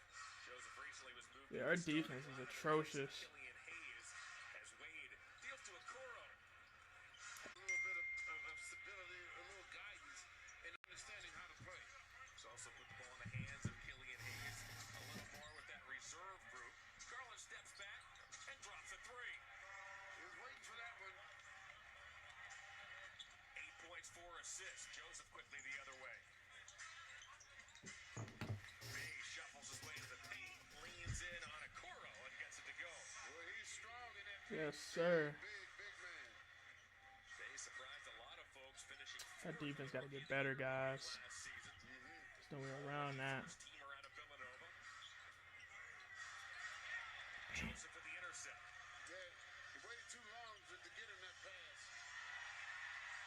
Joseph recently was moved. Yeah, our defense is atrocious. As Wade deals to Okoro. A little bit of stability, a little guidance, and understanding how to play. He's also put the ball in the hands of Killian Hayes. A little more with that reserve group. Garland steps back and drops a three. He was waiting for that one. 8 points, 4 assists. Joseph quickly the other way. Bay shuffles his way to the paint, leans in on Okoro and gets it to go. Well, he's strong in that Yes, sir. big man. Bay surprised a lot of folks finishing That defense got to get better, guys. last season. There's no way around that. Teamer out of Villanova. Joseph for the intercept. Yeah, he waited too long to get him that pass.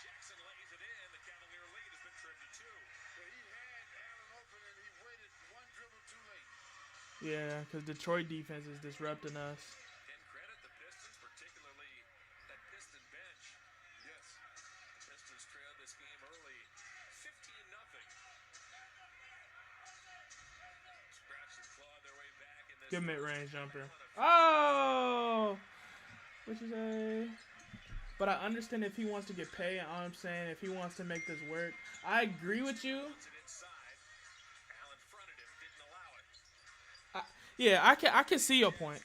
Jackson lays it in. The Cavalier lead has been trimmed to 2. But he had Allen open, and he waited one dribble too late. Yeah, because Detroit defense is disrupting us. And credit the Pistons, particularly that Piston bench. Yes. The Pistons trailed this game early, 15-0. Scratched and clawed their way back in this Good mid-range jumper. Oh! What'd you say? But I understand if he wants to get paid. You know what I'm saying, if he wants to make this work, I agree with you. Yeah, I can see your point.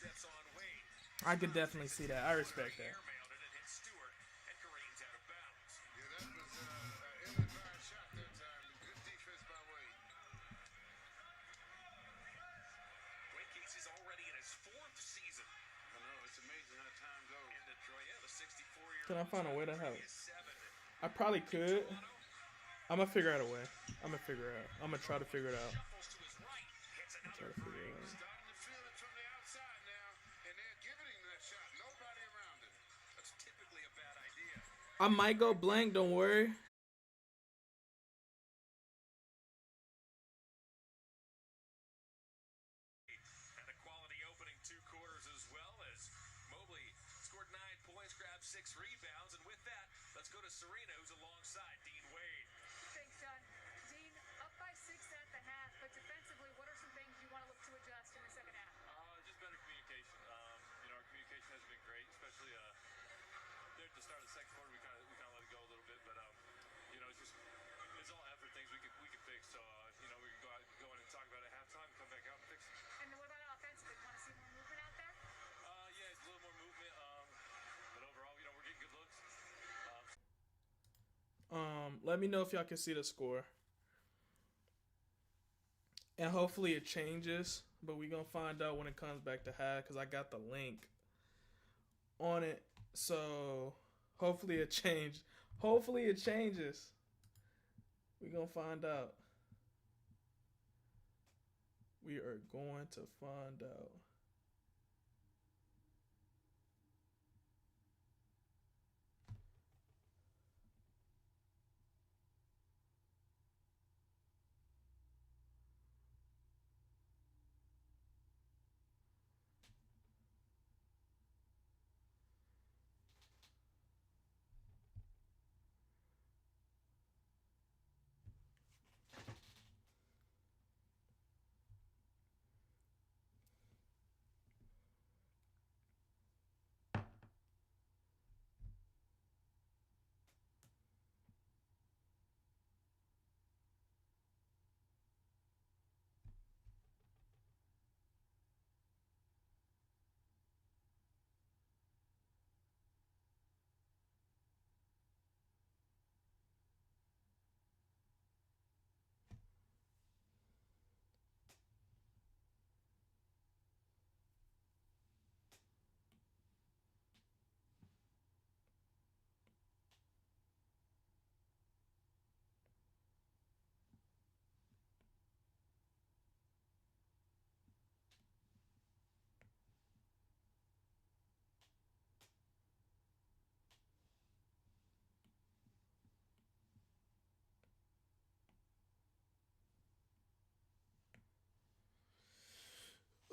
I could definitely see that. I respect that. Yeah, that was an ill-advised shot that time. Good defense by Wade. Wade Casey's already in his 4th season I know, it's amazing how time goes. in Detroit. Yeah, the 64-year-old. Can I find a way to help? is 7. I probably could. I'm gonna figure out a way. I'm gonna try to figure it out. Shuffles to his right. Hits Try another to figure it out. Starting to feel it from the outside now, and they're giving him that shot. Nobody around him. That's typically a bad idea. I might go blank. Don't worry. And a quality opening 2 quarters as well, as Mobley scored 9 points, grabbed 6 rebounds, and with that, let's go to Serena, who's alongside Dean Wade. Thanks, John. Dean, up by 6 at the half, but defensively, what are some things you want to look to adjust in the second half? Just better communication. Our communication hasn't been great, especially there at the start of the second quarter. We kind of let it go a little bit, but it's all effort things we could fix. So we can go in and talk about it at halftime, and come back out and fix it. And then what about offensively? Want to see more movement out there? Yeah, it's a little more movement, but overall, we're getting good looks. Let me know if y'all can see the score. And hopefully it changes, but we're going to find out when it comes back to half because I got the link on it. So hopefully it changed. Hopefully it changes. We're going to find out. We are going to find out.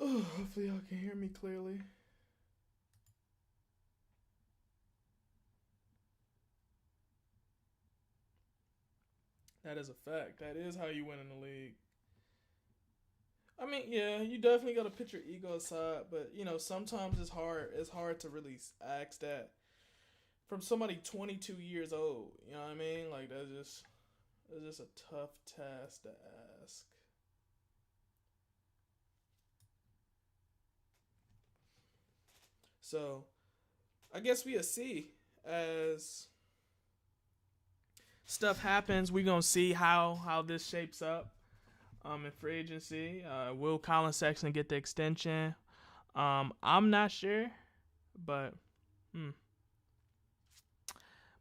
Oh, hopefully y'all can hear me clearly. That is a fact. That is how you win in the league. I mean, yeah, you definitely got to put your ego aside, but sometimes it's hard. It's hard to really ask that from somebody 22 years old. You know what I mean? Like that's just a tough task to ask. So, I guess we'll see as stuff happens. We're gonna see how this shapes up in free agency. Will Colin Sexton get the extension? I'm not sure, but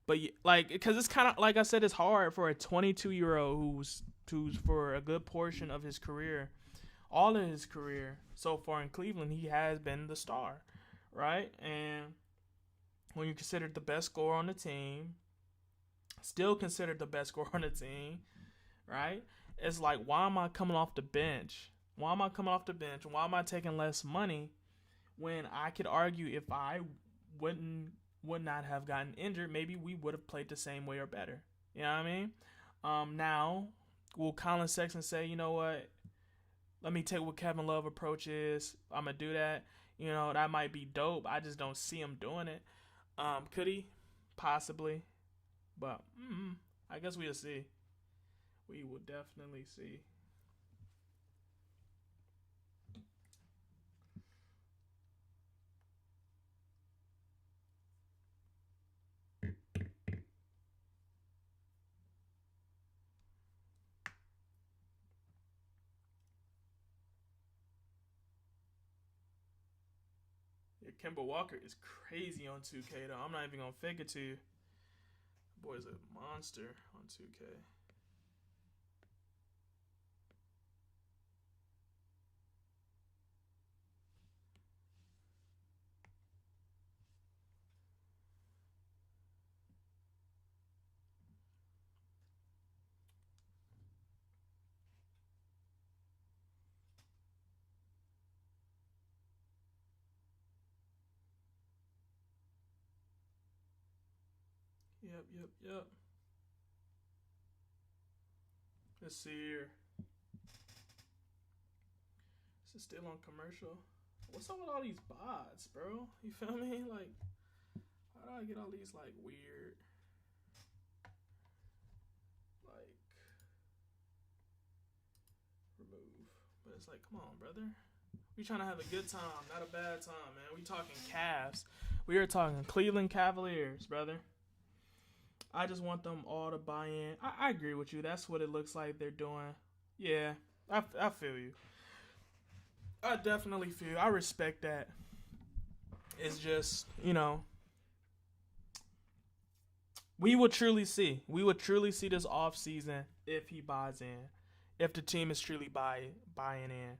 because it's kind of like I said, it's hard for a 22-year-old who's for a good portion of his career, all of his career so far in Cleveland, he has been the star. Right? And when you're considered the best scorer on the team, still considered the best scorer on the team, right? It's like, why am I coming off the bench? Why am I taking less money when I could argue if I would not have gotten injured, maybe we would have played the same way or better. You know what I mean? Now, will Colin Sexton say, you know what? Let me take what Kevin Love approach is. I'm going to do that. That might be dope. I just don't see him doing it. Could he? possibly, but I guess we'll see. We will definitely see. Yeah, Kemba Walker is crazy on 2K though. I'm not even gonna fake it to you. Boy's a monster on 2K. Yep. Let's see here. This is still on commercial. What's up with all these bots, bro? You feel me? Like, how do I get all these like weird, like, remove? But it's like, come on, brother. We trying to have a good time, not a bad time, man. We talking Cavs. We are talking Cleveland Cavaliers, brother. I just want them all to buy in. I agree with you. That's what it looks like they're doing. Yeah, I feel you. I definitely feel you. I respect that. It's just, we will truly see. We will truly see this offseason if he buys in. If the team is truly buying in.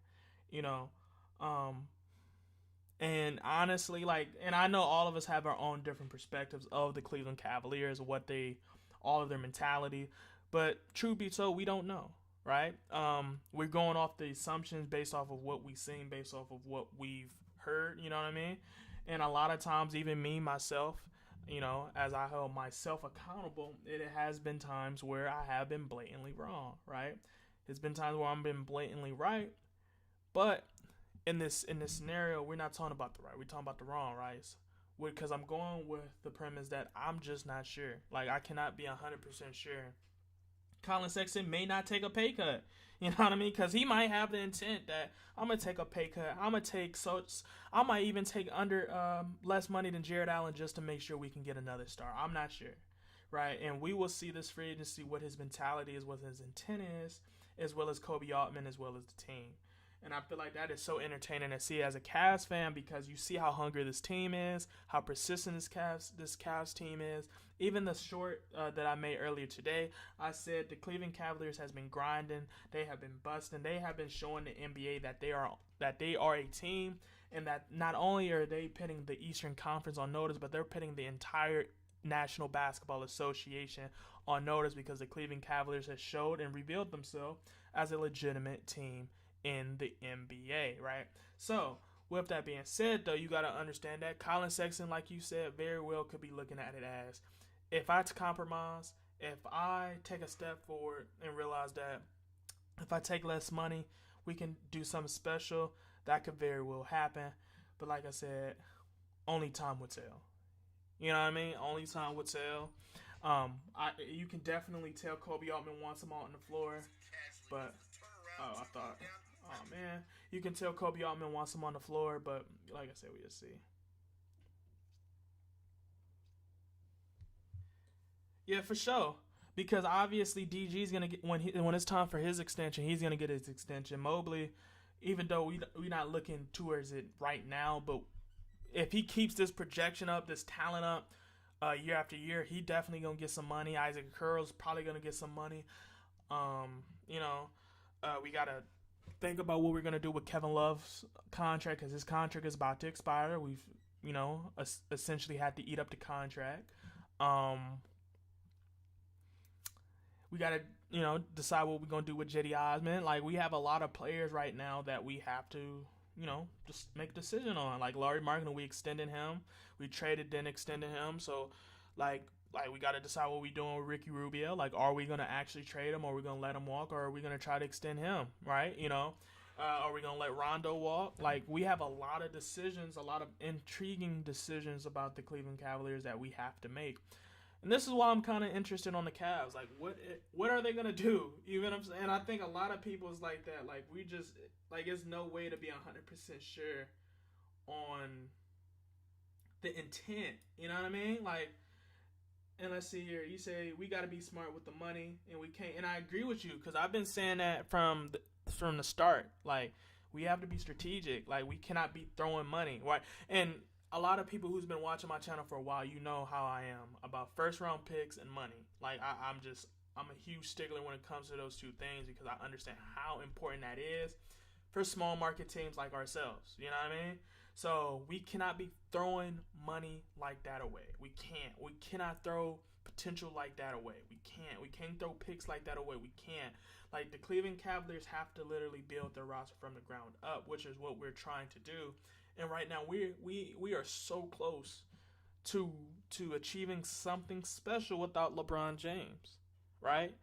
And honestly, and I know all of us have our own different perspectives of the Cleveland Cavaliers, all of their mentality. But truth be told, we don't know, right? We're going off the assumptions based off of what we've seen, based off of what we've heard, you know what I mean? And a lot of times, even me, myself, as I hold myself accountable, it has been times where I have been blatantly wrong, right? It's been times where I've been blatantly right, but in this scenario, we're not talking about the right. We're talking about the wrong, right? Because I'm going with the premise that I'm just not sure. Like, I cannot be 100% sure. Colin Sexton may not take a pay cut. You know what I mean? Because he might have the intent that I'm going to take a pay cut. I might even take under less money than Jared Allen just to make sure we can get another star. I'm not sure, right? And we will see this free agency, what his mentality is, what his intent is, as well as Kobe Altman, as well as the team. And I feel like that is so entertaining to see as a Cavs fan, because you see how hungry this team is, how persistent this Cavs team is. Even the short that I made earlier today, I said the Cleveland Cavaliers has been grinding. They have been busting. They have been showing the NBA that they are a team, and that not only are they putting the Eastern Conference on notice, but they're putting the entire National Basketball Association on notice, because the Cleveland Cavaliers has showed and revealed themselves as a legitimate team in the NBA, right? So, with that being said, though, you got to understand that Colin Sexton, like you said, very well could be looking at it as, if I compromise, if I take a step forward and realize that if I take less money, we can do something special, that could very well happen. But like I said, only time will tell. You know what I mean? Only time will tell. You can definitely tell Kobe Altman wants him out on the floor, but you can tell Kobe Altman wants him on the floor, but like I said, we'll see. Yeah, for sure. Because obviously DG's gonna get when it's time for his extension, he's gonna get his extension. Mobley, even though we're not looking towards it right now, but if he keeps this projection up, this talent up, year after year, he definitely gonna get some money. Isaac Curl's probably gonna get some money. We gotta think about what we're gonna do with Kevin Love's contract, because his contract is about to expire. We've essentially had to eat up the contract. We gotta decide what we're gonna do with Jetty Osman. Like, we have a lot of players right now that we have to just make a decision on. Like Larry Markin, we extended him. We traded, then extended him. So like we got to decide what we're doing with Ricky Rubio. Like, are we going to actually trade him, or are we going to let him walk, or are we going to try to extend him, right? Are we going to let Rondo walk? Like, we have a lot of decisions, a lot of intriguing decisions about the Cleveland Cavaliers that we have to make. And this is why I'm kind of interested on the Cavs. Like, what are they gonna do? You know what I'm saying? And I think a lot of people is like that. Like, we just like, there's no way to be 100% sure on the intent. You know what I mean? Like, and let's see here. You say we got to be smart with the money, and we can't. And I agree with you because I've been saying that from the start. Like, we have to be strategic. Like, we cannot be throwing money, right? And a lot of people who's been watching my channel for a while, you know how I am about first round picks and money. Like, I'm a huge stickler when it comes to those two things because I understand how important that is for small market teams like ourselves. You know what I mean? So we cannot be throwing money like that away. We can't. We cannot throw potential like that away. We can't. We can't throw picks like that away. We can't. Like, the Cleveland Cavaliers have to literally build their roster from the ground up, which is what we're trying to do. And right now we are so close to achieving something special without LeBron James, right?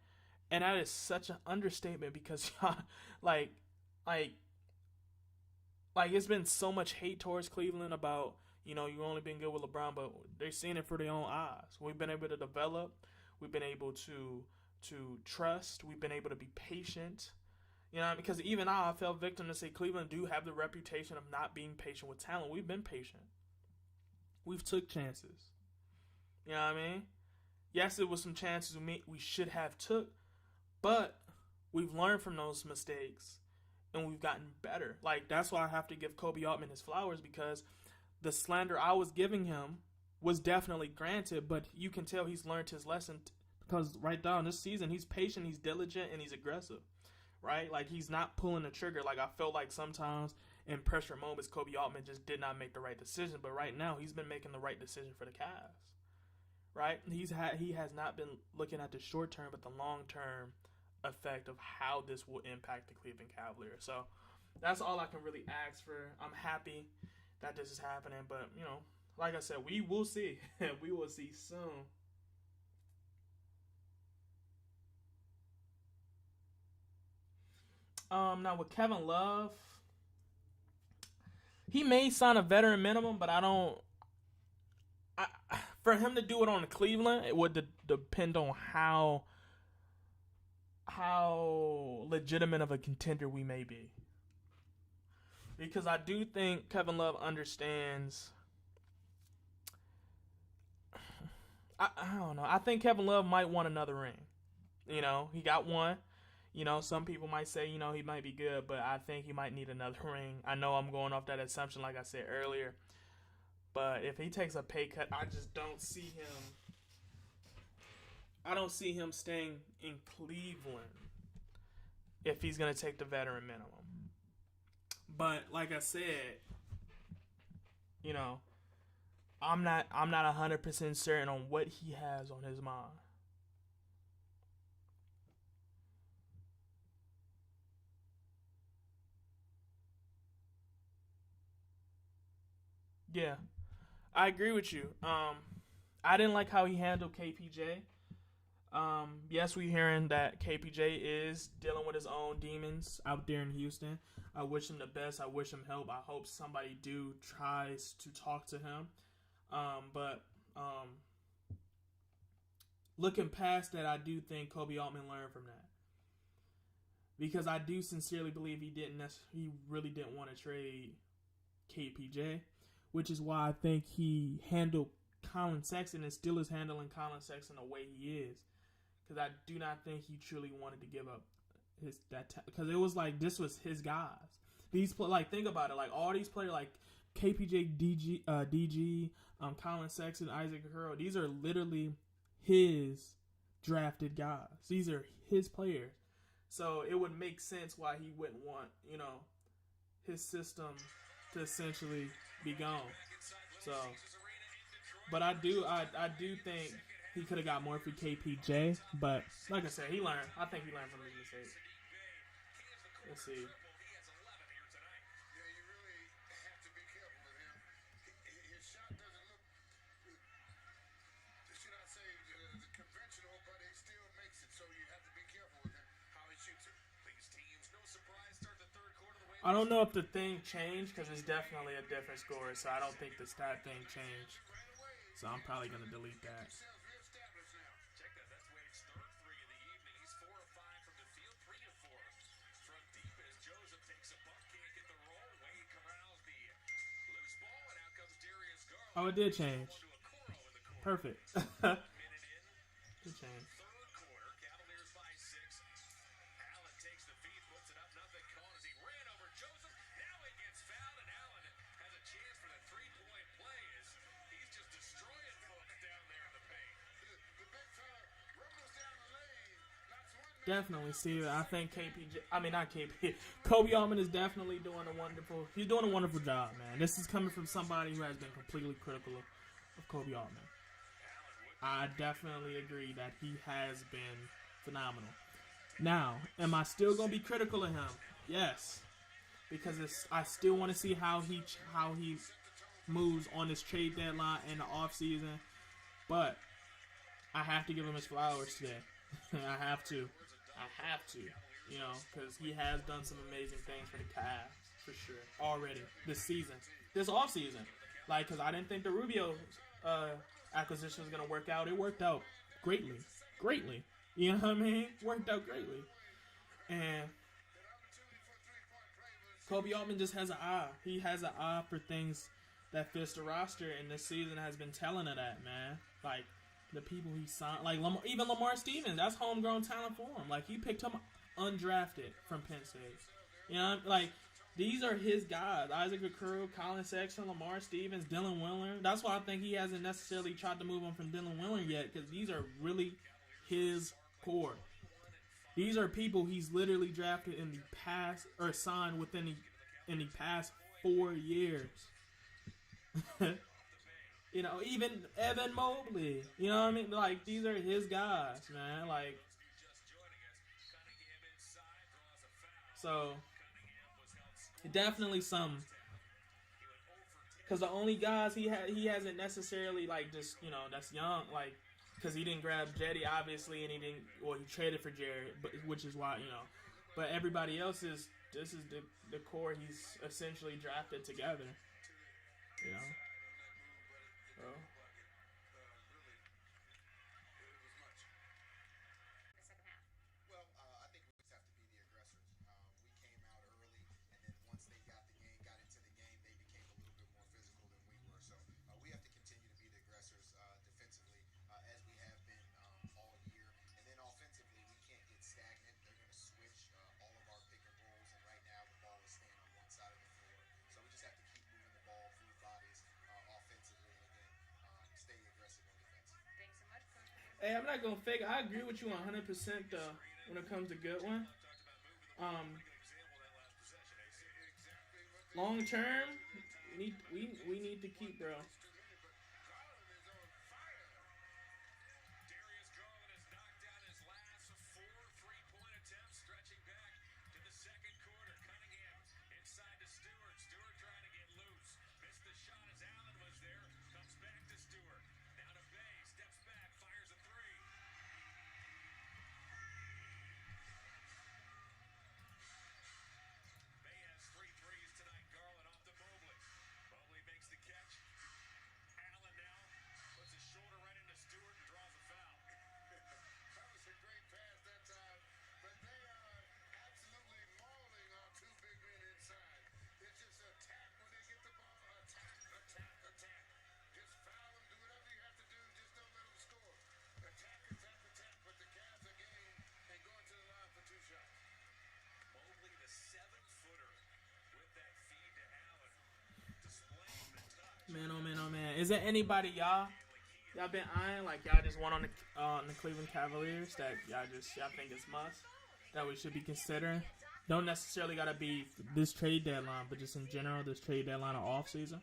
And that is such an understatement because like it's been so much hate towards Cleveland about, you know, you've only been good with LeBron, but they're seeing it for their own eyes. We've been able to develop. We've been able to trust. We've been able to be patient. You know, because even I fell victim to say Cleveland do have the reputation of not being patient with talent. We've been patient. We've took chances. You know what I mean? Yes, it was some chances we should have took, but we've learned from those mistakes. And we've gotten better. Like, that's why I have to give Kobe Altman his flowers, because the slander I was giving him was definitely granted, but you can tell he's learned his lesson because right now in this season, he's patient, he's diligent, and he's aggressive, right? Like, he's not pulling the trigger. Like, I felt like sometimes in pressure moments, Kobe Altman just did not make the right decision, but right now he's been making the right decision for the Cavs, right? He has not been looking at the short term, but the long term effect of how this will impact the Cleveland Cavaliers. So that's all I can really ask for. I'm happy that this is happening, but, you know, like I said, we will see. We will see soon. Now with Kevin Love, he may sign a veteran minimum, but for him to do it on Cleveland, it would depend on how legitimate of a contender we may be. Because I do think Kevin Love understands. I don't know. I think Kevin Love might want another ring. You know, he got one. You know, some people might say, you know, he might be good, but I think he might need another ring. I know I'm going off that assumption, like I said earlier. But if he takes a pay cut, I just don't see him. I don't see him staying in Cleveland if he's going to take the veteran minimum. But like I said, you know, I'm not 100% certain on what he has on his mind. Yeah, I agree with you. I didn't like how he handled KPJ. Yes, we're hearing that KPJ is dealing with his own demons out there in Houston. I wish him the best. I wish him help. I hope somebody tries to talk to him. But looking past that, I do think Kobe Altman learned from that. Because I do sincerely believe he really didn't want to trade KPJ, which is why I think he handled Colin Sexton and still is handling Colin Sexton the way he is. Because I do not think he truly wanted to give up because it was like this was his guys. Think about it, like all these players like KPJ, DG, Colin Sexton, Isaac Okoro, these are literally his drafted guys. These are his players. So it would make sense why he wouldn't want, you know, his system to essentially be gone. So, but I do think he could have got more for KPJ, but like I said, he learned. I think he learned from his mistakes. Let's see. Yeah, you really have to be careful with him. His shot doesn't look, should I say, conventional, but he still makes it. So you have to be careful with him, how he shoots it. These teams, no surprise, start the third quarter the way. I don't know if the thing changed because it's definitely a different score, so I don't think the stat thing changed. So I'm probably gonna delete that. Oh, it did change. Perfect. Good change. Third quarter, Cavaliers by 6. Allen takes the feed, puts it up, nothing called as he ran over Joseph. Now he gets fouled, and Allen has a chance for the three-point play as he's just destroying folks down there in the paint. The big fella rumbles down the lane. That's one man. Definitely, Steve. I think not KP. Kobe Altman is definitely doing a wonderful. He's doing a wonderful job, man. This is coming from somebody who has been completely critical of Kobe Altman. I definitely agree that he has been phenomenal. Now, am I still gonna be critical of him? Yes, because I still want to see how he moves on this trade deadline in the offseason. But I have to give him his flowers today. I have to, you know, because he has done some amazing things for the Cavs for sure already this season, this offseason. Like, because I didn't think the Rubio acquisition was gonna work out. It worked out greatly. You know what I mean? Worked out greatly. And Kobe Altman just has an eye. He has an eye for things that fits the roster, and this season has been telling of that, man. Like, the people he signed, like even Lamar Stevens, that's homegrown talent for him. Like, he picked him undrafted from Penn State. You know, like, these are his guys. Isaac Okoro, Colin Sexton, Lamar Stevens, Dylan Willer. That's why I think he hasn't necessarily tried to move on from Dylan Willer yet, because these are really his core. These are people he's literally drafted in the past, or signed within in the past 4 years. You know, even Evan Mobley. You know what I mean? Like, these are his guys, man. Like, so definitely some. Because the only guys he hasn't necessarily, like, just, you know, that's young, like, because he didn't grab Jetty, obviously, and he traded for Jared, but which is why, you know. But everybody else this is the core he's essentially drafted together. You know? So. The second half. Well, I think we just have to be the aggressors. We came out early, and then once they got into the game, they became a little bit more physical than we were. So we have to continue to be the aggressors defensively, as we have been all year. And then offensively, we can't get stagnant. They're going to switch all of our pick and rolls, and right now the ball is staying on one side of the floor. So we just have to keep moving the ball through bodies offensively, and again, stay aggressive on defense. Thanks so much, Coach. Hey, I'm not gonna fake. I agree with you 100% though when it comes to Goodwin. Long term, we need to keep, bro. Darius Garland has knocked down his last 4 3-point attempts, stretching back to the second quarter. Cunningham inside to Stewart. Stewart trying to get loose. Missed the shot as Allen was there. Comes back to Stewart. Now to Bay. Steps back. Fires a three. Bay has 3 threes tonight. Garland off to Mobley. Mobley makes the catch. Allen now puts his shoulder right into Stewart and draws a foul. That was a great pass that time, but they are absolutely mauling our 2 big men inside. It's just attack when they get the ball. Attack. Just foul them, do whatever you have to do, just don't let them score. Attack, but the Cavs are game and going to the line for 2 shots. Mobley, the 7-footer, with that feed to Allen, displaying the touch. Man, oh man, oh man. Is there anybody y'all been eyeing, like y'all just want on the Cleveland Cavaliers that y'all think is must that we should be considering? Don't necessarily gotta be this trade deadline, but just in general, this trade deadline or off season.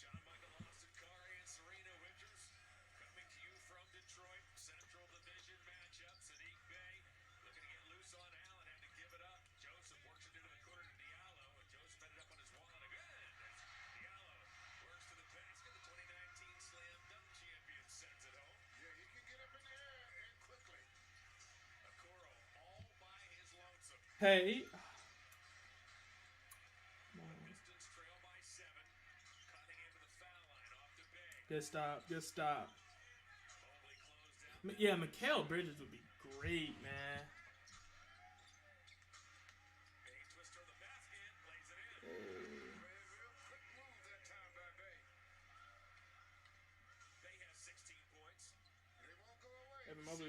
John Michael Austin, Kari, and Serena Winters coming to you from Detroit. Central Division matchup. Sadiq Bey looking to get loose on Allen, had to give it up. Joseph works it into the corner to Diallo, and Joseph ended up on his wall and again. Diallo works to the basket. The 2019 Slam Dunk champion sends it home. Yeah, he can get up in the air and quickly. Okoro all by his lonesome. Hey. Pistons trail by 7. Cunningham to the foul line, off to Bay. Good stop. Mobley closed out. Yeah, Mikal Bridges would be great, man. Bay twister of the basket, lays it in. Real quick move that time by Bay.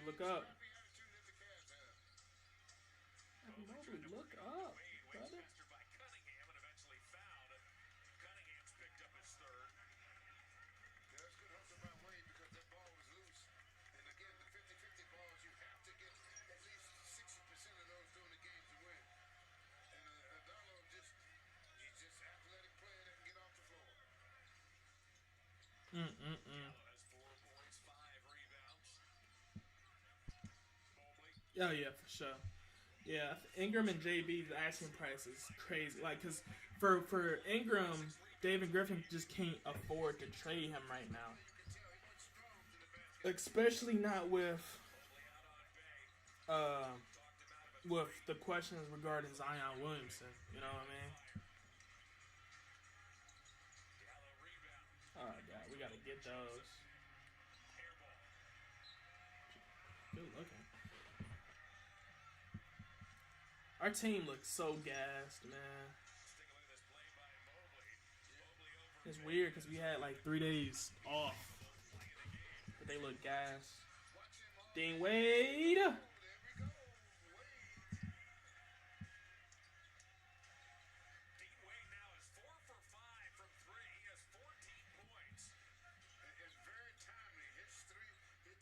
look up. Scrappy attitude that the Cavs have. Mobley, look up, Wade brother. waits mastered by Cunningham and eventually fouled. Cunningham's picked up his third. Yeah, that's good hustle by Wade because that ball was loose. And again, the 50-50 balls, you have to get at least 60% of those during the game to win. And Adalo he's just an athletic player that can get off the floor. Gallo has 4 points, 5 rebounds. Mobley. Oh yeah, for sure. Yeah, Ingram and JB's asking price is crazy. Like, cause for Ingram, David Griffin just can't afford to trade him right now. Especially not with the questions regarding Zion Williamson. You know what I mean? Gallo rebound. Oh god, we gotta get those. Air ball. Good looking. Our team looks so gassed, man. Let's take a look at this play by Mobley. Mobley over. It's weird because we had like 3 days off, but they look gassed. Dean Wade. There we go. Wade. Dean Wade now is 4 for 5 from 3. He has 14 points. And very timely. His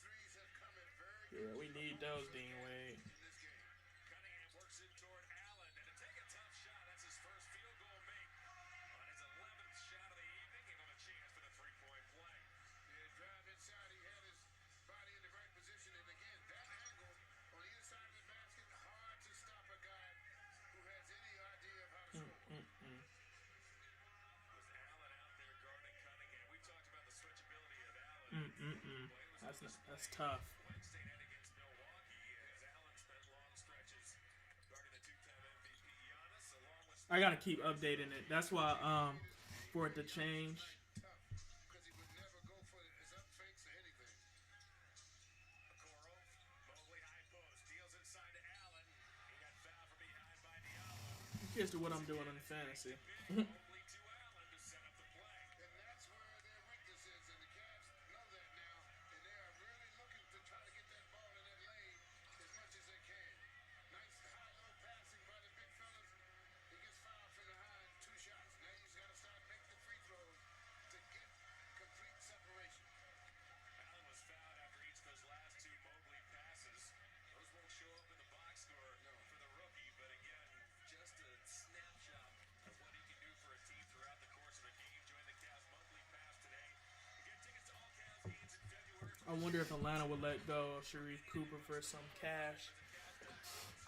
threes have come in very Yeah, we need those, Dean Wade. in this game. Cunningham works it toward Allen, and to take a tough shot, that's his first field goal make. On his 11th shot of the evening, gave him a chance for the 3-point play. Yeah, drive inside. He had his body in the right position. And again, that angle on either side of the basket, hard to stop a guy who has any idea of how to score. With Allen out there guarding Cunningham. We talked about the switchability of Allen. That's tough. Wednesday night against Milwaukee, as Allen spent long stretches guarding the 2-time MVP Giannis, along with I gotta keep updating it. That's why for it to change. Tough, because he would never go for his up fakes or anything. Okoro. Mobley high post, deals inside to Allen. He got fouled from behind by Diallo. Here's to what I'm doing in fantasy. Mobley to Allen to set up the play. And that's where their weakness is, and the Cavs know that now, and they are really looking to try to get that ball in that lane as much as they can. Nice high-low passing by the big fellas. He gets fouled from behind 2 shots. Now you just got to start making the free throws to get complete separation. Allen was fouled after each of those last 2 Mobley passes. Those won't show up in the box score for the rookie, but again, just a snapshot of what he can do for a team throughout the course of a game. Join the Cavs monthly pass today. Get tickets to all Cavs games in February. I wonder if Atlanta would let go of Sharif Cooper for some cash.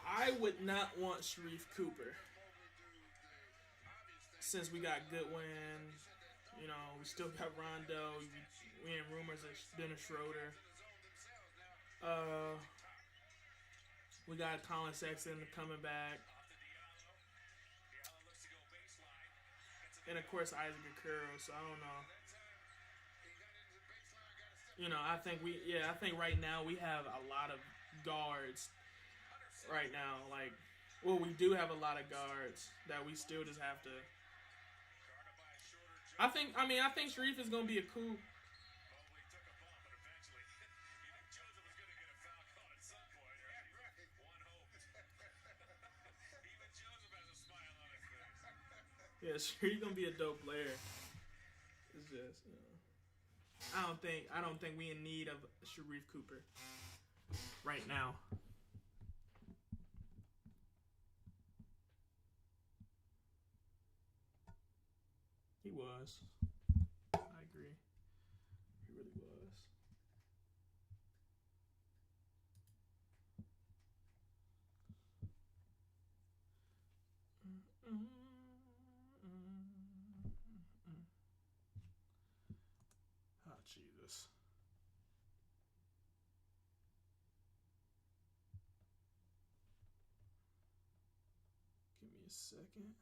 I would not want Sharif Cooper. Since we got Goodwin, you know, we still got Rondo. We in rumors of Dennis Schroeder. We got Colin Sexton coming back. Diallo looks to go baseline. And of course Isaac Okoro, so I don't know. You know, I think right now we have a lot of guards right now. Like, well, we do have a lot of guards that we still just have to. I think Sharif is gonna be a cool. Mobley took a bump, but eventually, you knew Joseph was going to get a foul call at some point, or one hoped. Even Joseph has a smile on his face. Yeah, Sharif gonna be a dope player. It's just, you know, I don't think we in need of Sharif Cooper right now. He was. I agree. He really was. Oh, Jesus. Give me a second.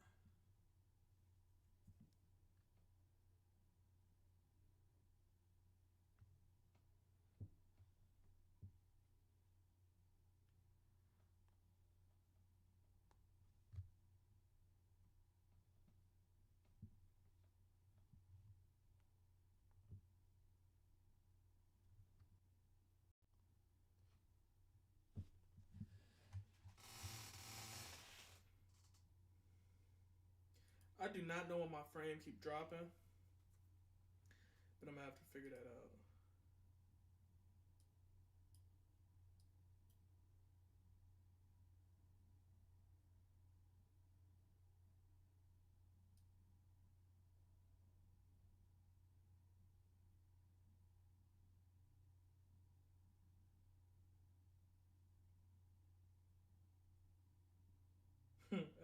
do not know why my frame keep dropping, but I'm gonna have to figure that out.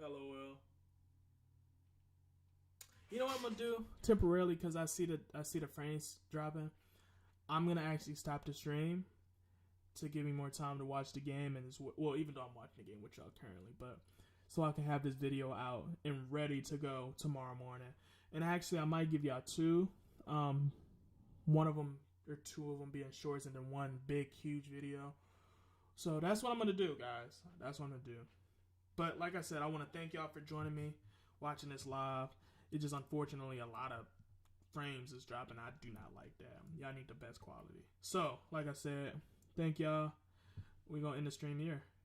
LOL. You know what I'm gonna do temporarily because I see the frames dropping. I'm gonna actually stop the stream to give me more time to watch the game and well, even though I'm watching the game with y'all currently, but so I can have this video out and ready to go tomorrow morning. And actually, I might give y'all two, one of them or two of them being shorts and then one big huge video. So that's what I'm gonna do, guys. That's what I'm gonna do. But like I said, I want to thank y'all for joining me, watching this live. It's just unfortunately a lot of frames is dropping. I do not like that. Y'all need the best quality. So, like I said, thank y'all. We're going to end the stream here.